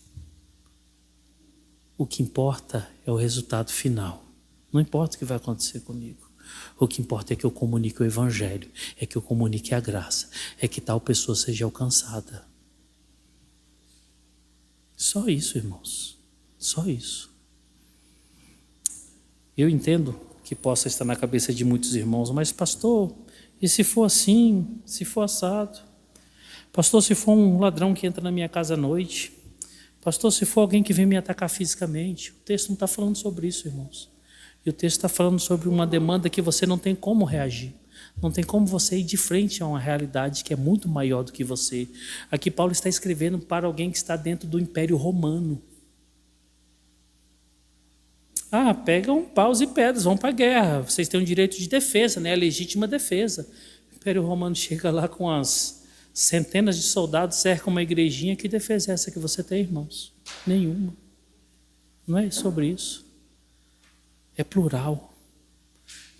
O que importa é o resultado final. Não importa o que vai acontecer comigo. O que importa é que eu comunique o Evangelho, é que eu comunique a graça, é que tal pessoa seja alcançada. Só isso, irmãos. Só isso. Eu entendo que possa estar na cabeça de muitos irmãos, mas pastor, e se for assim, se for assado? Pastor, se for um ladrão que entra na minha casa à noite? Pastor, se for alguém que vem me atacar fisicamente? O texto não está falando sobre isso, irmãos. E o texto está falando sobre uma demanda que você não tem como reagir. Não tem como você ir de frente a uma realidade que é muito maior do que você. Aqui Paulo está escrevendo para alguém que está dentro do Império Romano. Pegam paus e pedras, vão para a guerra. Vocês têm o direito de defesa, né? A legítima defesa. O Império Romano chega lá com as centenas de soldados, cercam uma igrejinha. Que defesa é essa que você tem, irmãos? Nenhuma. Não é sobre isso. É plural.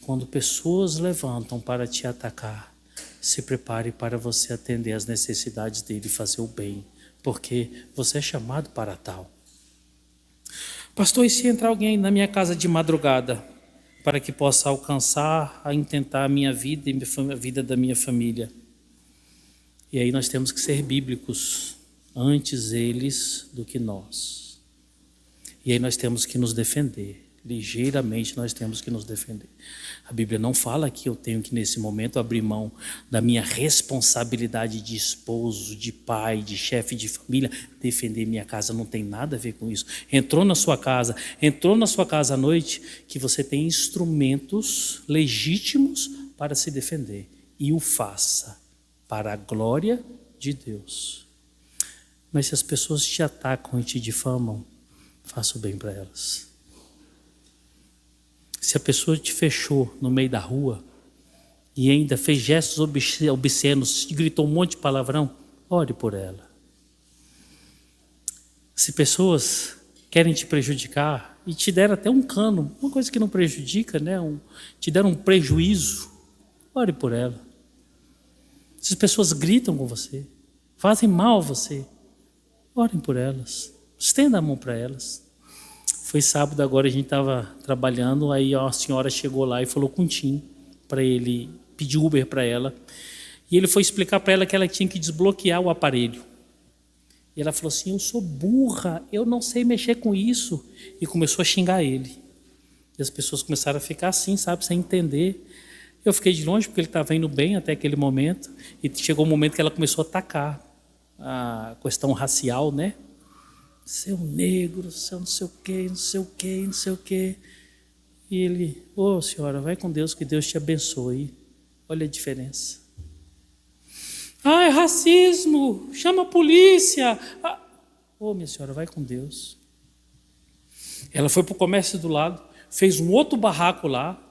Quando pessoas levantam para te atacar, se prepare para você atender às necessidades dele e fazer o bem, porque você é chamado para tal. Pastor, e se entrar alguém na minha casa de madrugada, para que possa alcançar, a intentar a minha vida e a vida da minha família? E aí nós temos que ser bíblicos, antes eles do que nós. E aí nós temos que nos defender, ligeiramente nós temos que nos defender. A Bíblia não fala que eu tenho que nesse momento abrir mão da minha responsabilidade de esposo, de pai, de chefe de família, defender minha casa, não tem nada a ver com isso. Entrou na sua casa à noite, que você tem instrumentos legítimos para se defender, e o faça para a glória de Deus. Mas se as pessoas te atacam e te difamam, faça o bem para elas. Se a pessoa te fechou no meio da rua e ainda fez gestos obscenos, gritou um monte de palavrão, ore por ela. Se pessoas querem te prejudicar e te deram até um cano, uma coisa que não prejudica, né? Te deram um prejuízo, ore por ela. Se as pessoas gritam com você, fazem mal a você, orem por elas, estenda a mão para elas. Foi sábado agora, a gente estava trabalhando, aí a senhora chegou lá e falou com o Tim, para ele pedir Uber para ela. E ele foi explicar para ela que ela tinha que desbloquear o aparelho. E ela falou assim, eu sou burra, eu não sei mexer com isso. E começou a xingar ele. E as pessoas começaram a ficar assim, sabe, sem entender. Eu fiquei de longe, porque ele estava indo bem até aquele momento. E chegou um momento que ela começou a atacar a questão racial, né? Seu negro, seu não sei o quê, não sei o quê, não sei o quê. E ele, senhora, vai com Deus, que Deus te abençoe. Olha a diferença. É racismo, chama a polícia. Minha senhora, vai com Deus. Ela foi para o comércio do lado, fez um outro barraco lá,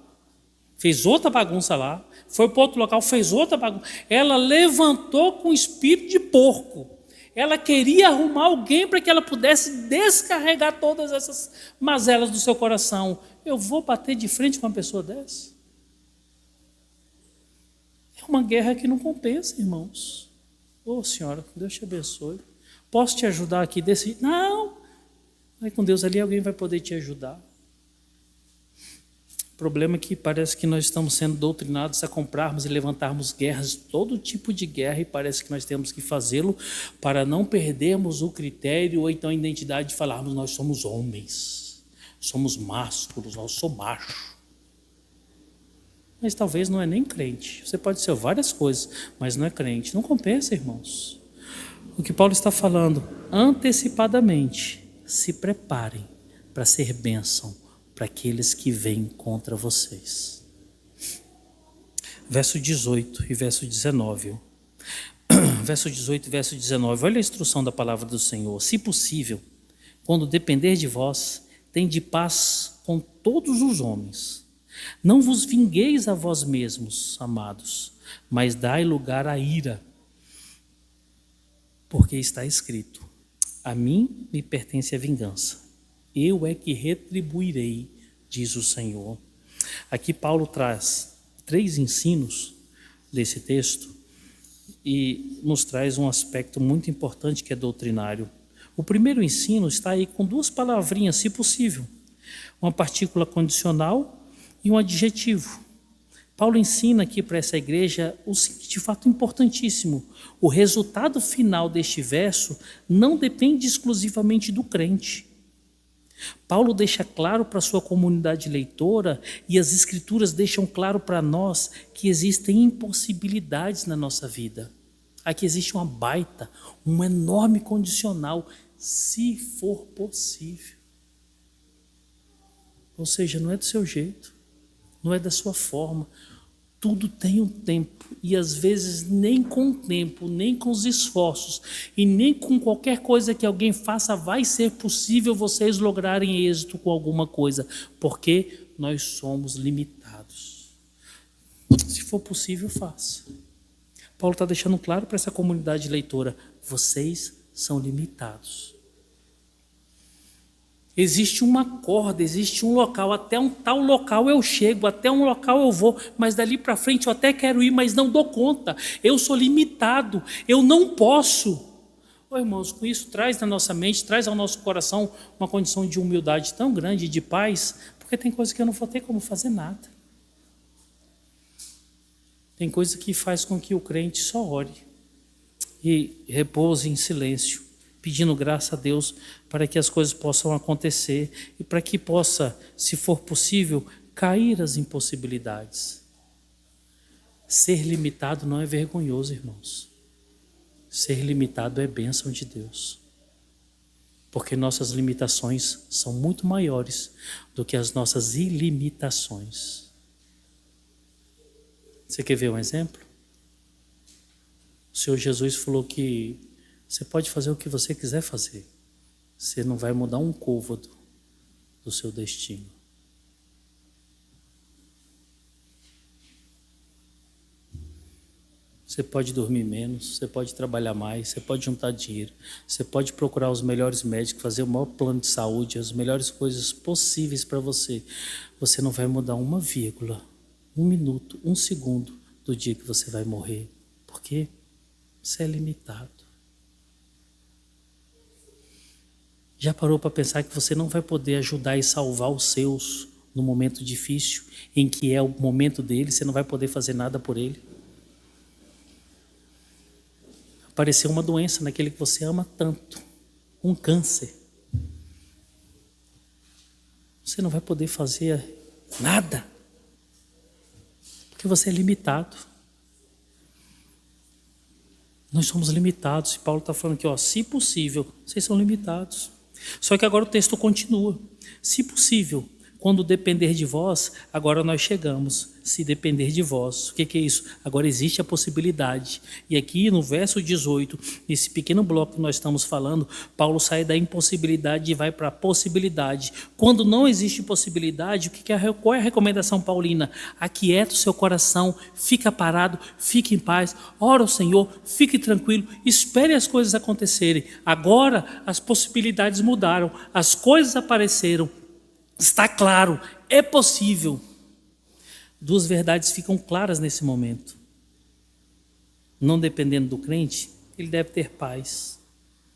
fez outra bagunça lá, foi para outro local, fez outra bagunça. Ela levantou com espírito de porco. Ela queria arrumar alguém para que ela pudesse descarregar todas essas mazelas do seu coração. Eu vou bater de frente com uma pessoa dessa? É uma guerra que não compensa, irmãos. Senhora, Deus te abençoe. Posso te ajudar aqui desse? Não. Vai com Deus ali, alguém vai poder te ajudar. O problema é que parece que nós estamos sendo doutrinados a comprarmos e levantarmos guerras, todo tipo de guerra, e parece que nós temos que fazê-lo para não perdermos o critério ou então a identidade de falarmos nós somos homens, somos másculos, nós somos macho. Mas talvez não é nem crente. Você pode ser várias coisas, mas não é crente. Não compensa, irmãos. O que Paulo está falando, antecipadamente, se preparem para ser bênção para aqueles que vêm contra vocês. Verso 18 e verso 19. Verso 18 e verso 19. Olha a instrução da palavra do Senhor. Se possível, quando depender de vós, tende paz com todos os homens. Não vos vingueis a vós mesmos, amados, mas dai lugar à ira. Porque está escrito, a mim me pertence a vingança. Eu é que retribuirei, diz o Senhor. Aqui Paulo traz 3 ensinos desse texto e nos traz um aspecto muito importante que é doutrinário. O primeiro ensino está aí com 2 palavrinhas, se possível. Uma partícula condicional e um adjetivo. Paulo ensina aqui para essa igreja o seguinte, de fato importantíssimo. O resultado final deste verso não depende exclusivamente do crente. Paulo deixa claro para a sua comunidade leitora e as escrituras deixam claro para nós que existem impossibilidades na nossa vida. Aqui existe uma baita, um enorme condicional, se for possível. Ou seja, não é do seu jeito, não é da sua forma. Tudo tem um tempo e às vezes nem com o tempo, nem com os esforços e nem com qualquer coisa que alguém faça vai ser possível vocês lograrem êxito com alguma coisa, porque nós somos limitados. Se for possível, faça. Paulo está deixando claro para essa comunidade leitora, vocês são limitados. Existe uma corda, existe um local, até um tal local eu chego, até um local eu vou, mas dali para frente eu até quero ir, mas não dou conta. Eu sou limitado, eu não posso. Irmãos, com isso traz na nossa mente, traz ao nosso coração uma condição de humildade tão grande, de paz, porque tem coisa que eu não vou ter como fazer nada. Tem coisa que faz com que o crente só ore. e repouse em silêncio, pedindo graça a Deus para que as coisas possam acontecer e para que possa, se for possível, cair as impossibilidades. Ser limitado não é vergonhoso, irmãos. Ser limitado é bênção de Deus. Porque nossas limitações são muito maiores do que as nossas ilimitações. Você quer ver um exemplo? O Senhor Jesus falou que você pode fazer o que você quiser fazer. Você não vai mudar um côvado do seu destino. Você pode dormir menos, você pode trabalhar mais, você pode juntar dinheiro, você pode procurar os melhores médicos, fazer o maior plano de saúde, as melhores coisas possíveis para você. Você não vai mudar uma vírgula, 1 minuto, 1 segundo do dia que você vai morrer. Por quê? Você é limitado. Já parou para pensar que você não vai poder ajudar e salvar os seus no momento difícil, em que é o momento dele, você não vai poder fazer nada por ele? Apareceu uma doença naquele que você ama tanto, um câncer. Você não vai poder fazer nada, porque você é limitado. Nós somos limitados, e Paulo está falando aqui, se possível, vocês são limitados. Só que agora o texto continua. Se possível, quando depender de vós, agora nós chegamos. Se depender de vós. O que é isso? Agora existe a possibilidade. E aqui no verso 18, nesse pequeno bloco que nós estamos falando, Paulo sai da impossibilidade e vai para a possibilidade. Quando não existe possibilidade, qual é a recomendação paulina? Aquieta o seu coração, fica parado, fique em paz, ora ao Senhor, fique tranquilo, espere as coisas acontecerem. Agora as possibilidades mudaram, as coisas apareceram. Está claro, é possível. Duas verdades ficam claras nesse momento. Não dependendo do crente, ele deve ter paz.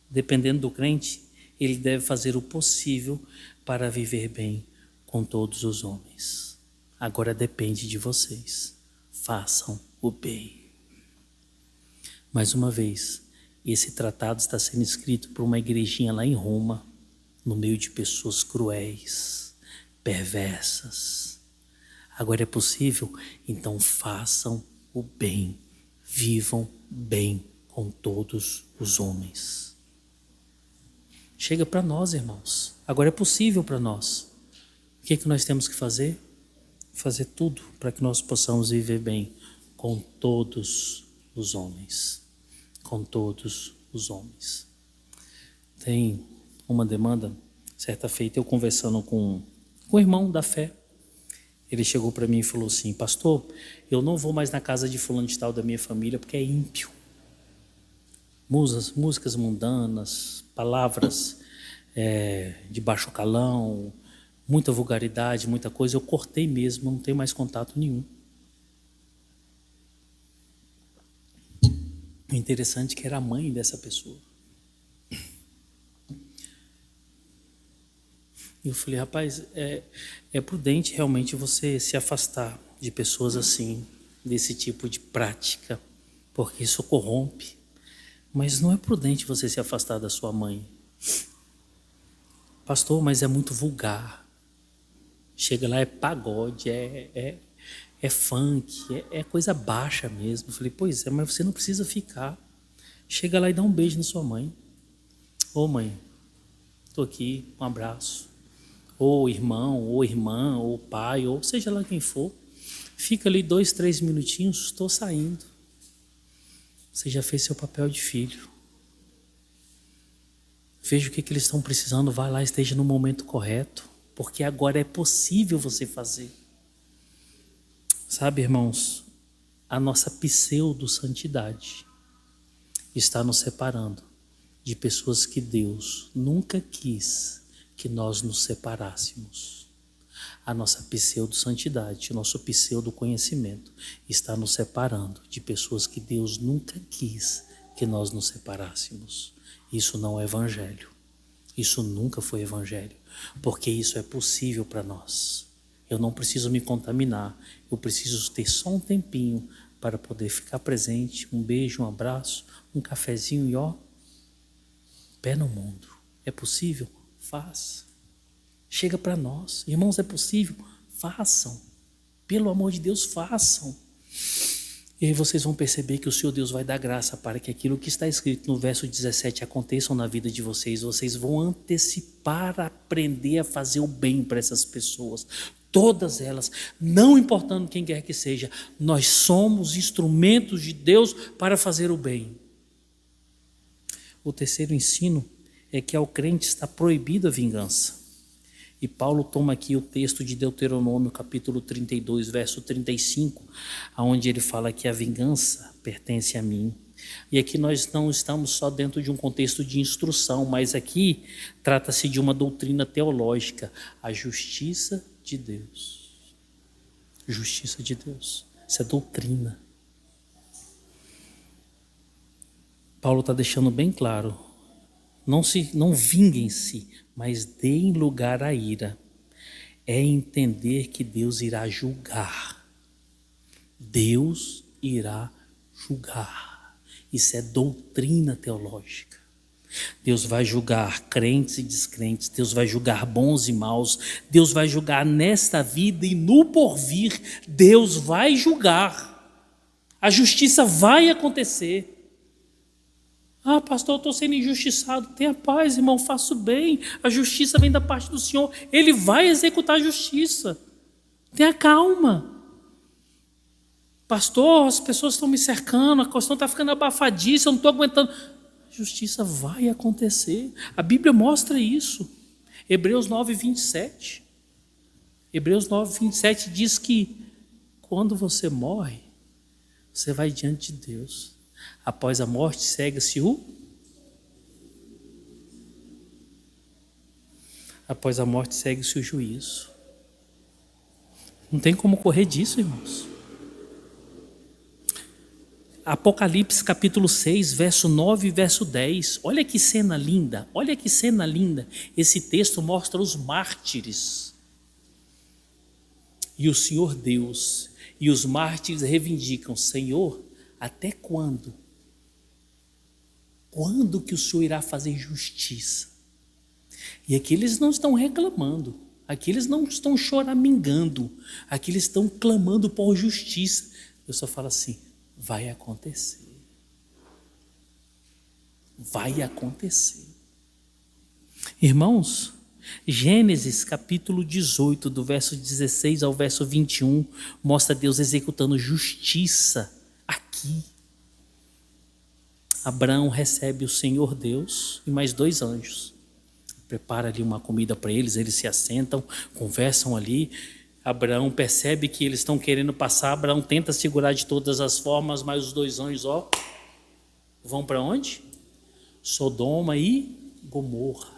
Dependendo do crente, ele deve fazer o possível para viver bem com todos os homens. Agora depende de vocês. Façam o bem. Mais uma vez, esse tratado está sendo escrito por uma igrejinha lá em Roma, no meio de pessoas cruéis, perversas. Agora é possível? Então façam o bem, vivam bem com todos os homens. Chega para nós, irmãos. Agora é possível para nós. O que nós temos que fazer? Fazer tudo para que nós possamos viver bem com todos os homens. Com todos os homens. Tem uma demanda, certa feita eu conversando com o irmão da fé. Ele chegou para mim e falou assim: pastor, eu não vou mais na casa de fulano de tal da minha família porque é ímpio. Músicas mundanas, palavras de baixo calão, muita vulgaridade, muita coisa. Eu cortei mesmo, não tenho mais contato nenhum. O interessante é que era a mãe dessa pessoa. E eu falei, rapaz, é prudente realmente você se afastar de pessoas assim, desse tipo de prática, porque isso corrompe. Mas não é prudente você se afastar da sua mãe. Pastor, mas é muito vulgar. Chega lá, é pagode, é funk, é coisa baixa mesmo. Eu falei, pois é, mas você não precisa ficar. Chega lá e dá um beijo na sua mãe. Ô mãe, estou aqui, um abraço. Ou irmão, ou irmã, ou pai, ou seja lá quem for. Fica ali 2, 3 minutinhos, estou saindo. Você já fez seu papel de filho. Veja o que eles estão precisando, vai lá, esteja no momento correto, porque agora é possível você fazer. Sabe, irmãos, a nossa pseudo-santidade está nos separando de pessoas que Deus nunca quis que nós nos separássemos. A nossa pseudo-santidade, o nosso pseudo-conhecimento está nos separando de pessoas que Deus nunca quis que nós nos separássemos. Isso não é evangelho. Isso nunca foi evangelho, porque isso é possível para nós. Eu não preciso me contaminar, eu preciso ter só um tempinho para poder ficar presente, um beijo, um abraço, um cafezinho e ó, pé no mundo. É possível? Faça. Chega para nós. Irmãos, é possível? Façam. Pelo amor de Deus, façam. E aí vocês vão perceber que o Senhor Deus vai dar graça para que aquilo que está escrito no verso 17 aconteça na vida de vocês. Vocês vão antecipar, aprender a fazer o bem para essas pessoas. Todas elas, não importando quem quer que seja, nós somos instrumentos de Deus para fazer o bem. O terceiro ensino é que ao crente está proibida a vingança. E Paulo toma aqui o texto de Deuteronômio, capítulo 32, verso 35, onde ele fala que a vingança pertence a mim. E aqui nós não estamos só dentro de um contexto de instrução, mas aqui trata-se de uma doutrina teológica, a justiça de Deus. Justiça de Deus. Isso é doutrina. Paulo está deixando bem claro, não vinguem-se, mas deem lugar à ira. É entender que Deus irá julgar. Deus irá julgar. Isso é doutrina teológica. Deus vai julgar crentes e descrentes, Deus vai julgar bons e maus, Deus vai julgar nesta vida e no porvir, Deus vai julgar. A justiça vai acontecer. Ah, pastor, eu estou sendo injustiçado. Tenha paz, irmão, faça o bem. A justiça vem da parte do Senhor. Ele vai executar a justiça. Tenha calma. Pastor, as pessoas estão me cercando, a questão está ficando abafadíssima, eu não estou aguentando. A justiça vai acontecer. A Bíblia mostra isso. Hebreus 9, 27. Hebreus 9, 27 diz que quando você morre, você vai diante de Deus. Após a morte, segue-se Após a morte, segue-se o juízo. Não tem como correr disso, irmãos. Apocalipse capítulo 6, verso 9 e verso 10. Olha que cena linda, olha que cena linda. Esse texto mostra os mártires. E o Senhor Deus e os mártires reivindicam: Senhor, até quando? Quando que o Senhor irá fazer justiça? E aqui eles não estão reclamando, aqui eles não estão choramingando, aqui eles estão clamando por justiça. Eu só falo assim: vai acontecer. Vai acontecer. Irmãos, Gênesis capítulo 18, do verso 16 ao verso 21, mostra Deus executando justiça aqui. Abraão recebe o Senhor Deus e mais 2 anjos. Prepara ali uma comida para eles, eles se assentam, conversam ali. Abraão percebe que eles estão querendo passar, Abraão tenta segurar de todas as formas, mas os 2 anjos, vão para onde? Sodoma e Gomorra.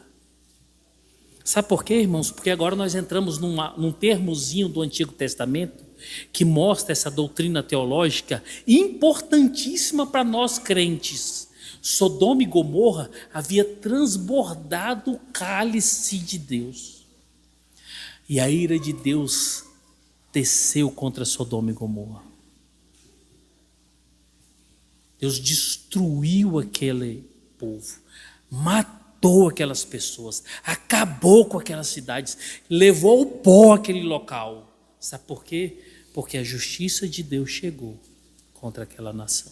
Sabe por quê, irmãos? Porque agora nós entramos num termozinho do Antigo Testamento que mostra essa doutrina teológica importantíssima para nós crentes. Sodoma e Gomorra havia transbordado o cálice de Deus. E a ira de Deus desceu contra Sodoma e Gomorra. Deus destruiu aquele povo, matou aquelas pessoas, acabou com aquelas cidades, levou ao pó aquele local. Sabe por quê? Porque a justiça de Deus chegou contra aquela nação.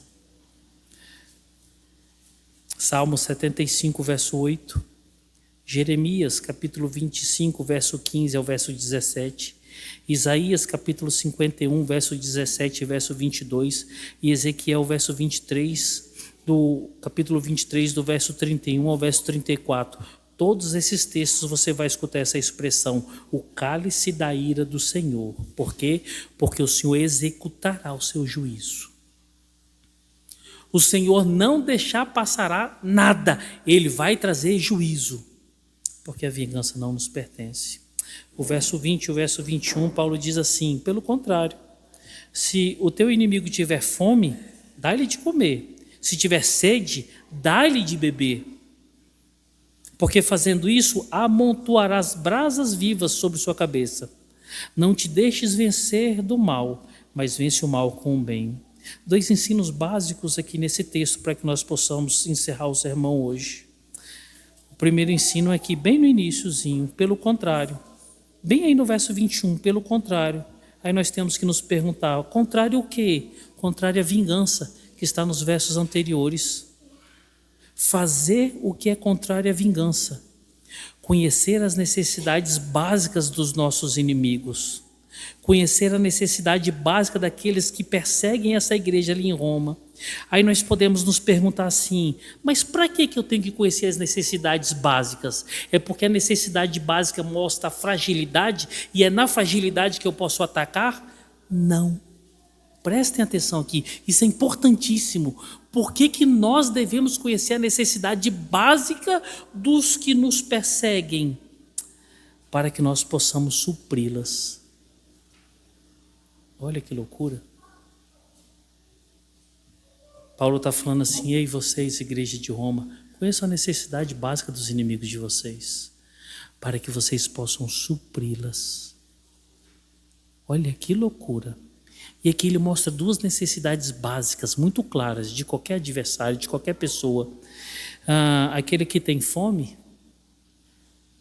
Salmo 75, verso 8. Jeremias, capítulo 25, verso 15 ao verso 17. Isaías, capítulo 51, verso 17 e verso 22. E Ezequiel, verso 23, capítulo 23, do verso 31 ao verso 34. Todos esses textos você vai escutar essa expressão: o cálice da ira do Senhor. Por quê? Porque o Senhor executará o seu juízo. O Senhor não deixar passará nada. Ele vai trazer juízo. Porque a vingança não nos pertence. O verso 20 e o verso 21, Paulo diz assim: pelo contrário, se o teu inimigo tiver fome, dá-lhe de comer. Se tiver sede, dá-lhe de beber. Porque fazendo isso, amontoarás brasas vivas sobre sua cabeça. Não te deixes vencer do mal, mas vence o mal com o bem. 2 ensinos básicos aqui nesse texto para que nós possamos encerrar o sermão hoje. O primeiro ensino é que bem no iniciozinho, pelo contrário, bem aí no verso 21, pelo contrário, aí nós temos que nos perguntar, contrário o quê? Contrário à vingança, que está nos versos anteriores. Fazer o que é contrário à vingança. Conhecer as necessidades básicas dos nossos inimigos. Conhecer a necessidade básica daqueles que perseguem essa igreja ali em Roma. Aí nós podemos nos perguntar assim, mas para que eu tenho que conhecer as necessidades básicas? É porque a necessidade básica mostra a fragilidade e é na fragilidade que eu posso atacar? Não. Prestem atenção aqui, isso é importantíssimo. Por que nós devemos conhecer a necessidade básica dos que nos perseguem? Para que nós possamos supri-las. Olha que loucura. Paulo está falando assim, ei vocês, igreja de Roma, conheçam a necessidade básica dos inimigos de vocês, para que vocês possam supri-las. Olha que loucura. E aqui ele mostra duas necessidades básicas, muito claras, de qualquer adversário, de qualquer pessoa. Aquele que tem fome,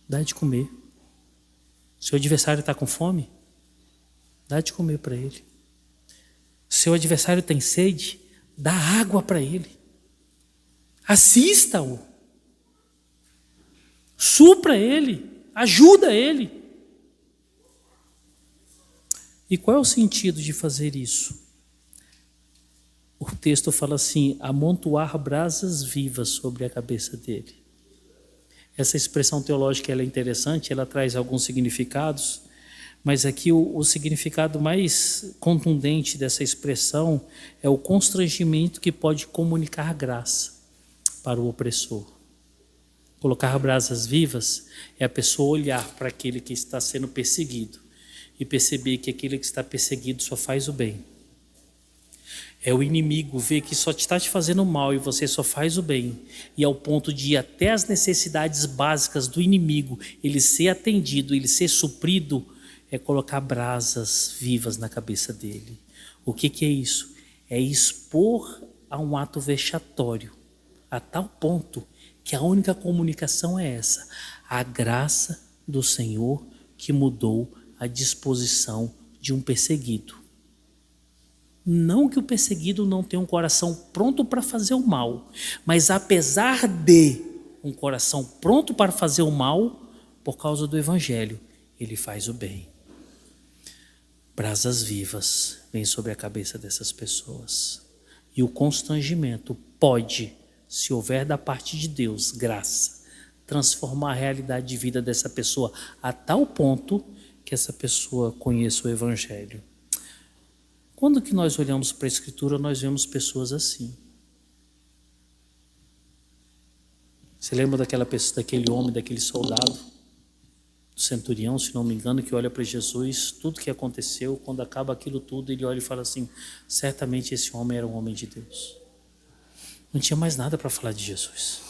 dá de comer. Seu adversário está com fome, dá de comer para ele. Seu adversário tem sede, dá água para ele. Assista-o. Supra ele, ajuda ele. E qual é o sentido de fazer isso? O texto fala assim, amontoar brasas vivas sobre a cabeça dele. Essa expressão teológica ela é interessante, ela traz alguns significados, mas aqui o significado mais contundente dessa expressão é o constrangimento que pode comunicar graça para o opressor. Colocar brasas vivas é a pessoa olhar para aquele que está sendo perseguido e perceber que aquele que está perseguido só faz o bem. É o inimigo ver que só está te fazendo mal e você só faz o bem. E ao ponto de ir até as necessidades básicas do inimigo, ele ser atendido, ele ser suprido, é colocar brasas vivas na cabeça dele. O que é isso? É expor a um ato vexatório, a tal ponto que a única comunicação é essa. A graça do Senhor que mudou a disposição de um perseguido. Não que o perseguido não tenha um coração pronto para fazer o mal, mas apesar de um coração pronto para fazer o mal, por causa do Evangelho, ele faz o bem. Brasas vivas vêm sobre a cabeça dessas pessoas. E o constrangimento pode, se houver da parte de Deus, graça, transformar a realidade de vida dessa pessoa a tal ponto que essa pessoa conheça o Evangelho. Quando que nós olhamos para a Escritura, nós vemos pessoas assim. Você lembra daquele homem, daquele soldado, do centurião, se não me engano, que olha para Jesus, tudo que aconteceu, quando acaba aquilo tudo, ele olha e fala assim, certamente esse homem era um homem de Deus. Não tinha mais nada para falar de Jesus.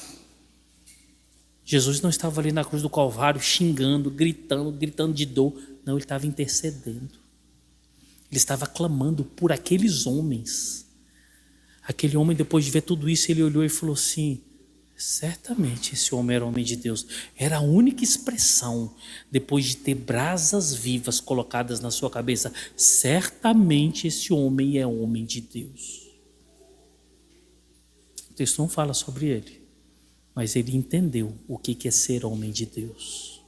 Jesus não estava ali na cruz do Calvário xingando, gritando de dor. Não, ele estava intercedendo. Ele estava clamando por aqueles homens. Aquele homem, depois de ver tudo isso, ele olhou e falou assim, certamente esse homem era homem de Deus. Era a única expressão, depois de ter brasas vivas colocadas na sua cabeça, certamente esse homem é homem de Deus. O texto não fala sobre ele, mas ele entendeu o que é ser homem de Deus.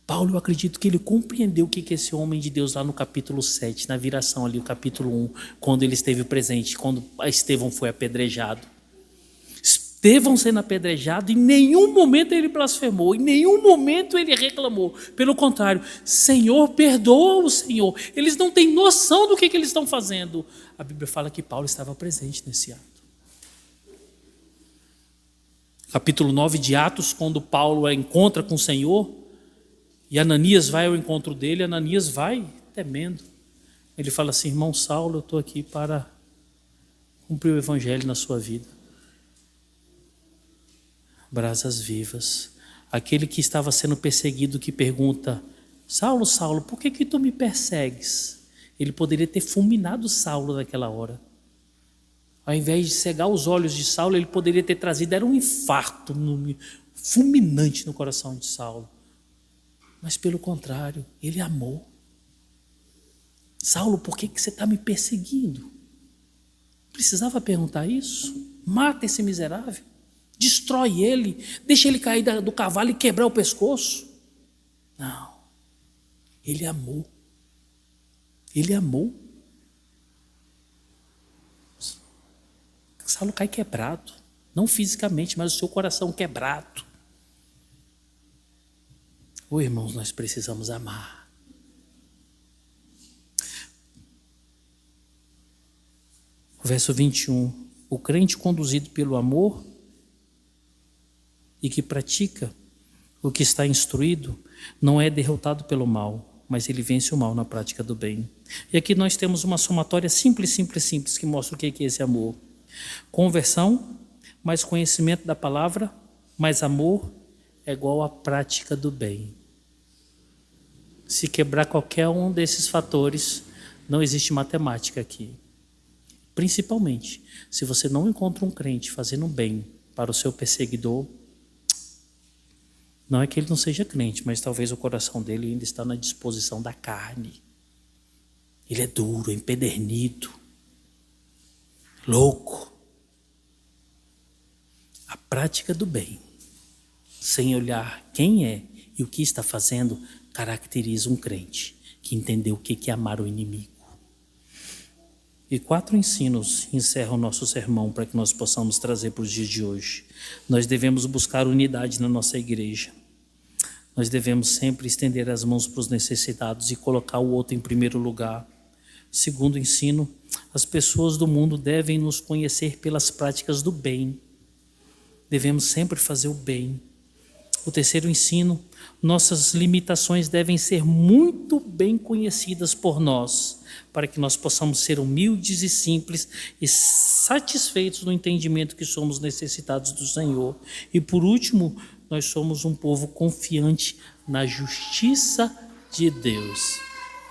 Paulo, eu acredito que ele compreendeu o que é esse homem de Deus lá no capítulo 7, na viração ali, o capítulo 1, quando ele esteve presente, quando Estevão foi apedrejado. Estevão sendo apedrejado, em nenhum momento ele blasfemou, em nenhum momento ele reclamou. Pelo contrário, Senhor, perdoa o Senhor. Eles não têm noção do que eles estão fazendo. A Bíblia fala que Paulo estava presente nesse ato. Capítulo 9 de Atos, quando Paulo encontra com o Senhor, e Ananias vai ao encontro dele, Ananias vai temendo. Ele fala assim, irmão Saulo, eu estou aqui para cumprir o Evangelho na sua vida. Brasas vivas. Aquele que estava sendo perseguido que pergunta, Saulo, Saulo, por que tu me persegues? Ele poderia ter fulminado Saulo naquela hora. Ao invés de cegar os olhos de Saulo, ele poderia ter trazido, era um infarto fulminante no coração de Saulo. Mas pelo contrário, ele amou. Saulo, por que você está me perseguindo? Precisava perguntar isso? Mata esse miserável, destrói ele, deixa ele cair do cavalo e quebrar o pescoço. Não, ele amou. Ele amou. Saulo cai quebrado, não fisicamente, mas o seu coração quebrado. Irmãos, nós precisamos amar. O verso 21, o crente conduzido pelo amor e que pratica o que está instruído, não é derrotado pelo mal, mas ele vence o mal na prática do bem. E aqui nós temos uma somatória simples, que mostra o que é esse amor. Conversão, mais conhecimento da palavra, mais amor é igual à prática do bem. Se quebrar qualquer um desses fatores, não existe matemática aqui. Principalmente, se você não encontra um crente fazendo bem para o seu perseguidor, não é que ele não seja crente, mas talvez o coração dele ainda está na disposição da carne. Ele é duro, é empedernido, louco. A prática do bem, sem olhar quem é e o que está fazendo, caracteriza um crente que entendeu o que é amar o inimigo. E 4 ensinos encerram o nosso sermão para que nós possamos trazer para os dias de hoje. Nós devemos buscar unidade na nossa igreja. Nós devemos sempre estender as mãos para os necessitados e colocar o outro em primeiro lugar. Segundo ensino, as pessoas do mundo devem nos conhecer pelas práticas do bem. Devemos sempre fazer o bem. O terceiro ensino, nossas limitações devem ser muito bem conhecidas por nós, para que nós possamos ser humildes e simples e satisfeitos no entendimento que somos necessitados do Senhor. E por último, nós somos um povo confiante na justiça de Deus.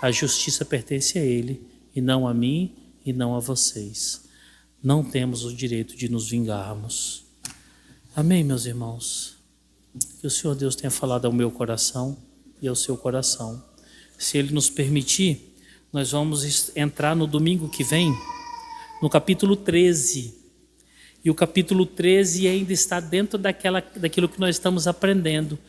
A justiça pertence a Ele, e não a mim e não a vocês. Não temos o direito de nos vingarmos. Amém, meus irmãos? Que o Senhor Deus tenha falado ao meu coração e ao seu coração. Se Ele nos permitir, nós vamos entrar no domingo que vem, no capítulo 13. E o capítulo 13 ainda está dentro daquilo que nós estamos aprendendo.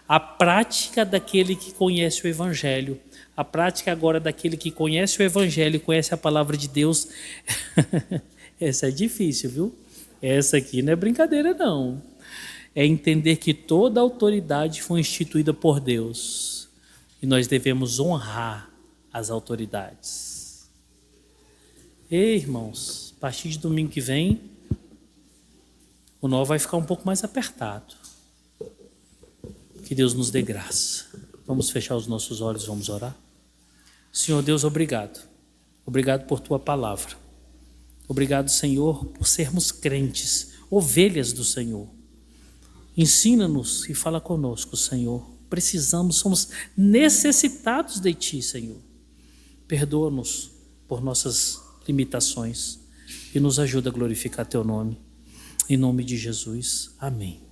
A prática daquele que conhece o Evangelho. A prática agora daquele que conhece o Evangelho e conhece a palavra de Deus. Essa é difícil, viu? Essa aqui não é brincadeira, não. É entender que toda autoridade foi instituída por Deus. E nós devemos honrar as autoridades. Ei, irmãos, a partir de domingo que vem, o nó vai ficar um pouco mais apertado. Que Deus nos dê graça. Vamos fechar os nossos olhos, vamos orar. Senhor Deus, obrigado. Obrigado por Tua palavra. Obrigado, Senhor, por sermos crentes, ovelhas do Senhor. Ensina-nos e fala conosco, Senhor. Precisamos, somos necessitados de Ti, Senhor. Perdoa-nos por nossas limitações e nos ajuda a glorificar Teu nome. Em nome de Jesus. Amém.